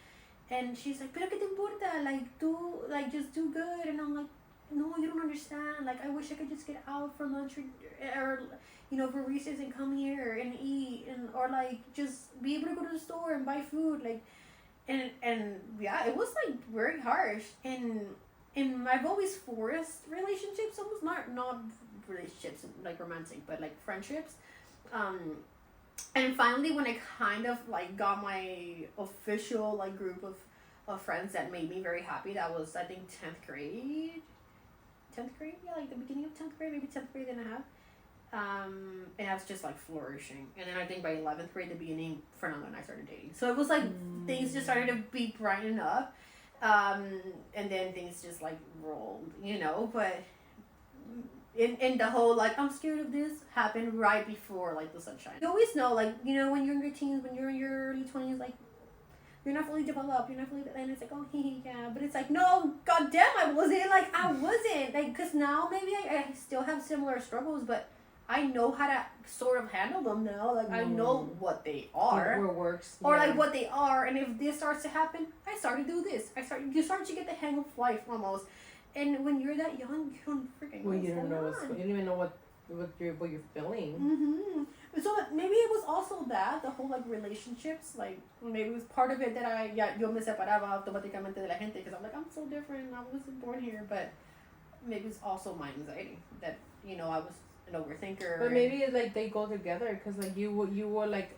and she's like, pero que te importa, like do like just do good. And I'm like, no, you don't understand. Like I wish I could just get out for lunch or you know, for recess and come here and eat and or like just be able to go to the store and buy food, like and yeah, it was like very harsh. And I've always forced relationships, almost not relationships like romantic, but like friendships. And finally when I kind of like got my official like group of friends that made me very happy, that was I think 10th grade, yeah, like the beginning of 10th grade, maybe 10th grade and a half. And I was just like flourishing. And then I think by 11th grade, the beginning, Fernando and I started dating. So it was like things just started to be brightening up. And then things just like rolled, you know. But in the whole like I'm scared of this happened right before like the sunshine. You always know, like, you know, when you're in your teens, when you're in your early 20s, like you're not fully developed, and it's like, oh, yeah, but it's like, no, goddamn, I wasn't, like, because now maybe I still have similar struggles, but I know how to sort of handle them now, like, I know what they are, or works, or like what they are, and if this starts to happen, I start to do this, you start to get the hang of life, almost, and when you're that young, you don't freaking know you don't even know what you're feeling. Mm-hmm. So maybe it was also that, the whole like relationships, like maybe it was part of it that yo me separaba automáticamente de la gente because I'm like, I'm so different, I wasn't born here, but maybe it's also my anxiety that, you know, I was an overthinker. But maybe like they go together because like you were like,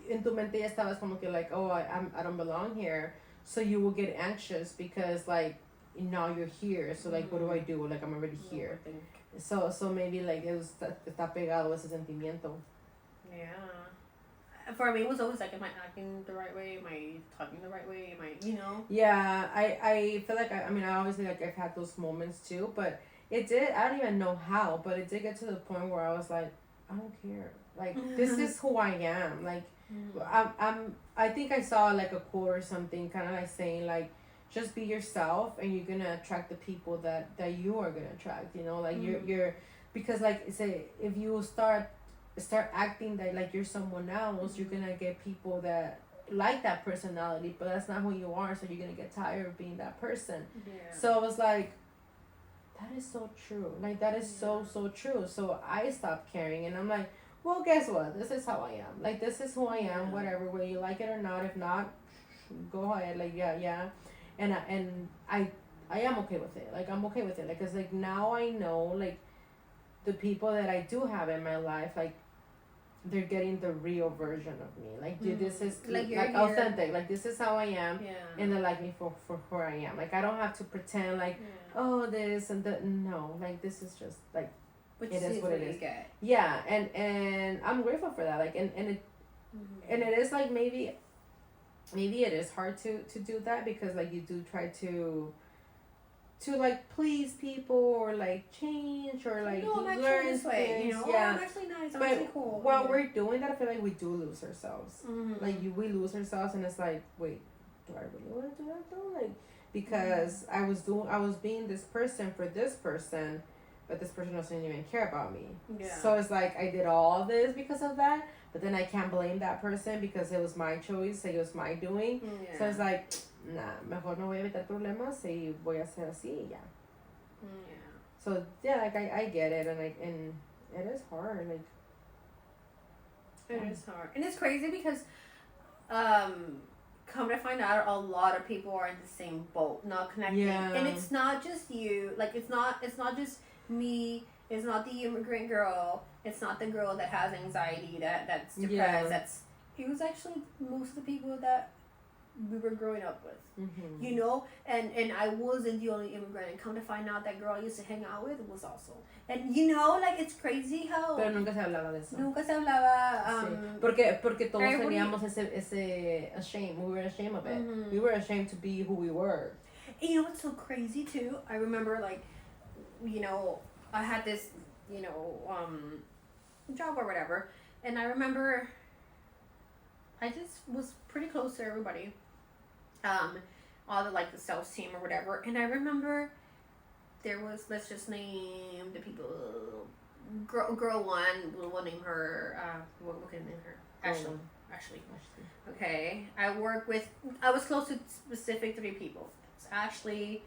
in tu mente ya estabas como que like, oh, I don't belong here, so you will get anxious because like now you're here, so like what do I do? Like I'm already here. So maybe like it was está pegado ese sentimiento. Yeah. For me, it was always like, am I acting the right way? Am I talking the right way? Am I, you know? Yeah, I feel like I mean I obviously like I've had those moments too, but I don't even know how, but it did get to the point where I was like, I don't care. Like this is who I am. Like I think I saw like a quote or something, kind of like saying like, just be yourself and you're gonna attract the people that you are gonna attract, you know, like you're because like say if you start acting that like you're someone else, you're gonna get people that like that personality, but that's not who you are, so you're gonna get tired of being that person. So I was like, that is so true, like that is so true. So I stopped caring and I'm like, well, guess what, this is how I am, like this is who I am, whatever, whether you like it or not. If not, go ahead, like yeah. And I am okay with it. Like I'm okay with it. Like, cause like now I know like the people that I do have in my life, like they're getting the real version of me. Like this is like authentic. Like this is how I am, and they like me for who I am. Like I don't have to pretend like oh this and that. No, like this is just like it is what it is. Yeah, and I'm grateful for that. Like and it and it is like maybe it is hard to do that because like you do try to like please people or like change or like learn this way, you know, I'm actually nice, I'm actually cool. While we're doing that, I feel like we do lose ourselves. Like we lose ourselves, and it's like, wait, do I really want to do that though? Like because I was being this person for this person, but this person doesn't even care about me. So it's like I did all this because of that. But then I can't blame that person because it was my choice, it was my doing. So it's like, nah, mejor no voy a evitar problemas y voy a hacer así y ya. So yeah, like I get it, and it is hard. Like, it is hard, and it's crazy because, come to find out, a lot of people are in the same boat, not connecting, and it's not just you. Like, it's not just me. It's not the immigrant girl. It's not the girl that has anxiety, that's depressed. It was actually most of the people that we were growing up with, you know, and I wasn't the only immigrant, and come to find out that girl I used to hang out with was also, and you know, like, it's crazy how pero nunca se hablaba de eso. Nunca se hablaba, sí. Porque todos teníamos ese ashamed, we were ashamed of it, we were ashamed to be who we were. And you know what's so crazy too, I remember, like, you know, I had this, you know, job or whatever, and I remember I just was pretty close to everybody. All the, like, the sales team or whatever. And I remember there was, let's just name the people. Girl one, we'll name her, what can I name her? Ashley. Okay. I was close to specific 3 people. It was Ashley,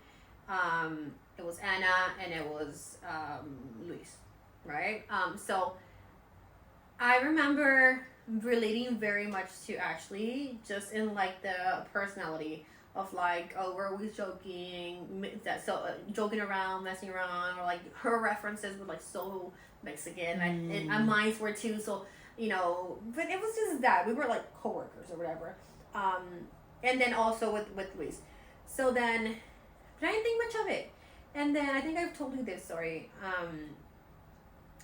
it was Anna, and it was, Luis. Right? So, I remember relating very much to Ashley, just in, like, the personality of, like, oh, we're always joking, joking around, messing around, or, like, her references were, like, so Mexican, and mine were too, so, you know, but it was just that, we were, like, coworkers or whatever, and then also with Luis, so then, but I didn't think much of it, and then I think I've told you this story,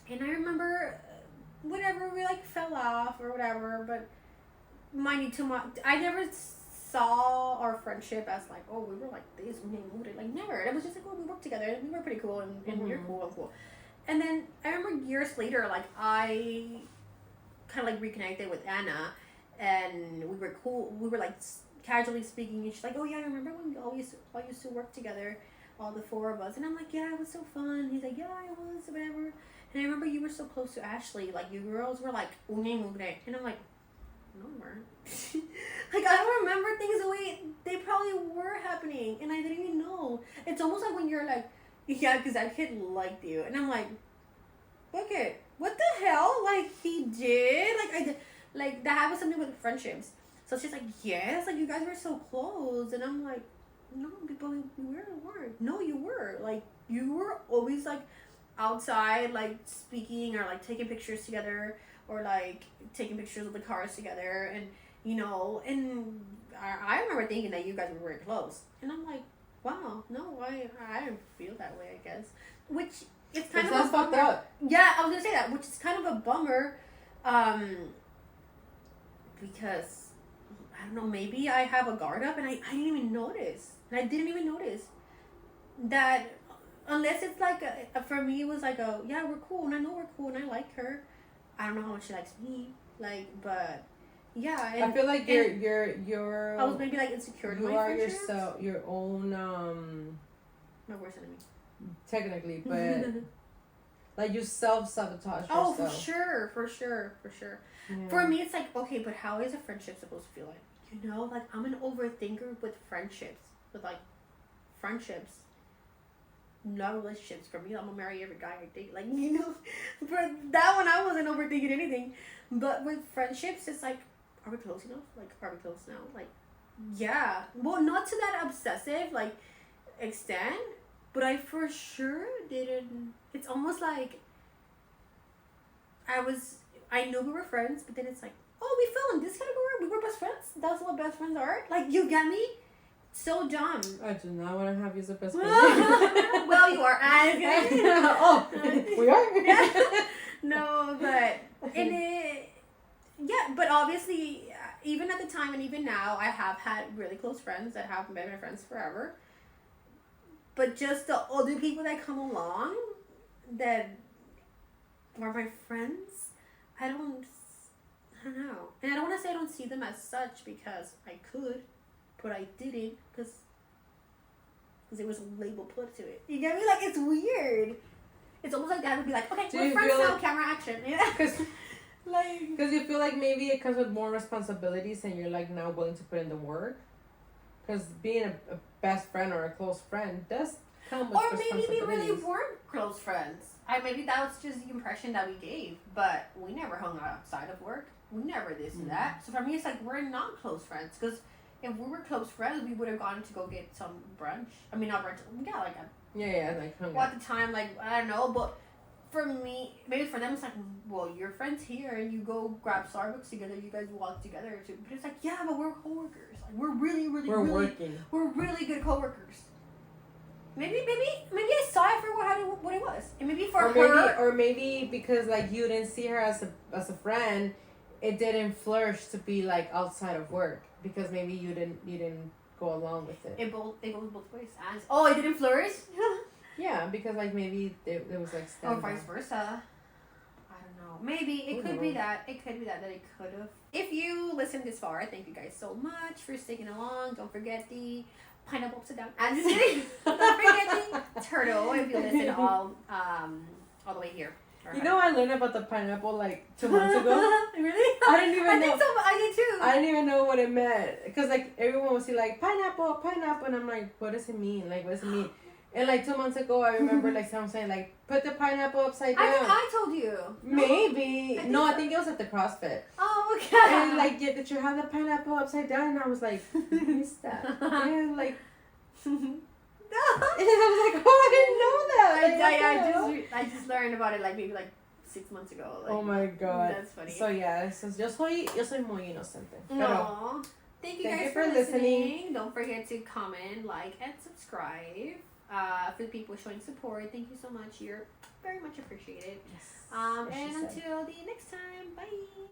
and I remember, whatever, we, like, fell off or whatever, but mind you, too much, I never saw our friendship as, like, oh, we were like this, like, never. It was just like, oh, we worked together, and we were pretty cool, and you're cool, I'm cool. And then I remember years later, like, I kind of, like, reconnected with Anna, and we were cool, we were, like, casually speaking, and she's like, oh yeah, I remember when we all used to work together, all the 4 of us, and I'm like, yeah, it was so fun. He's like, yeah, it was, whatever. And I remember you were so close to Ashley. Like, you girls were like, une mugre. And I'm like, no, we weren't. Like, I don't remember things the way they probably were happening. And I didn't even know. It's almost like when you're like, yeah, because that kid liked you. And I'm like, okay, what the hell? Like, he did? Like, I did. Like, that was something with friendships. So she's like, yes, like, you guys were so close. And I'm like, no, people, we weren't. No, you were. Like, you were always, like, outside, like, speaking or, like, taking pictures together, or, like, taking pictures of the cars together, and, you know, and I remember thinking that you guys were very close, and I'm like, wow, no, I didn't feel that way, I guess, which it's kind of a bummer. Up. Yeah, I was gonna say that, which is kind of a bummer, because, I don't know, maybe I have a guard up, and I didn't even notice, that, unless it's like, for me, it was like yeah, we're cool, and I know we're cool, and I like her. I don't know how much she likes me, like, but, yeah. And, I feel like you're. I was maybe, like, insecure in my friendships. You are yourself, your own, my worst enemy. Technically, but, like, you self-sabotage yourself. Oh, for sure. Yeah. For me, it's like, okay, but how is a friendship supposed to feel like? You know, like, I'm an overthinker with friendships, not relationships. For me, I'm gonna marry every guy I date. Like, you know, for that one, I wasn't overthinking anything. But with friendships, it's like, are we close enough? Like, are we close now? Like, yeah. Well, not to that obsessive, like, extent, but I for sure didn't. It's almost like I knew we were friends, but then it's like, oh, we fell in this category? We were best friends? That's what best friends are? Like, you get me? So dumb. I do not want to have you as a best friend. Well, you are. Oh, we are? No, but but obviously, even at the time and even now, I have had really close friends that have been my friends forever. But just the other people that come along that are my friends, I don't know. And I don't want to say I don't see them as such, because I could. But I didn't, because there was a label put to it. You get me? Like, it's weird. It's almost like Dad would be like, okay, we're friends now, like, camera action. Yeah. Because you feel like maybe it comes with more responsibilities and you're, like, now willing to put in the work. Because being a best friend or a close friend, come with Or maybe we really responsibilities. weren't close friends. Maybe that was just the impression that we gave, but we never hung out outside of work. We never this and that. So for me, it's like we're not close friends. Because if we were close friends, we would have gone to go get some brunch. I mean, not brunch. Yeah, like Like hung well, out. at the time, like I don't know, but for me, maybe for them, it's like, well, your friend's here, and you go grab Starbucks together. You guys walk together too. But it's like, yeah, but we're coworkers. Like we're really, really, We're really, working. we're really good coworkers. Maybe I saw it for what it was, and maybe for her, or maybe because like you didn't see her as a friend, it didn't flourish to be like outside of work because maybe you didn't go along with it. it goes both ways. It didn't flourish, Yeah, because like maybe there was like or standby. vice versa. I don't know. Maybe it could be that. It could be that it could have. If you listened this far, thank you guys so much for sticking along. Don't forget the pineapple upside down. I'm just kidding. Don't forget the turtle if you listen all the way here. You know, I learned about the pineapple like 2 months ago. Really? I didn't even know. I did too. I didn't even know what it meant because like everyone would say like pineapple, and I'm like, what does it mean? Like, what does it mean? And like 2 months ago, I remember like someone saying like, put the pineapple upside down. I think I told you. Maybe. I I think it was at the CrossFit. Oh, okay. And like, yeah, did you have the pineapple upside down? And I was like, what is that? And like, and I was like, oh, I didn't know that. Like, I just learned about it like maybe like 6 months ago. Like, oh my god. That's funny. So yeah, yo soy muy inocente. Pero Aww. Thank you guys for listening. Don't forget to comment, like, and subscribe. For the people showing support, thank you so much. You're very much appreciated. yes. And until the next time, bye.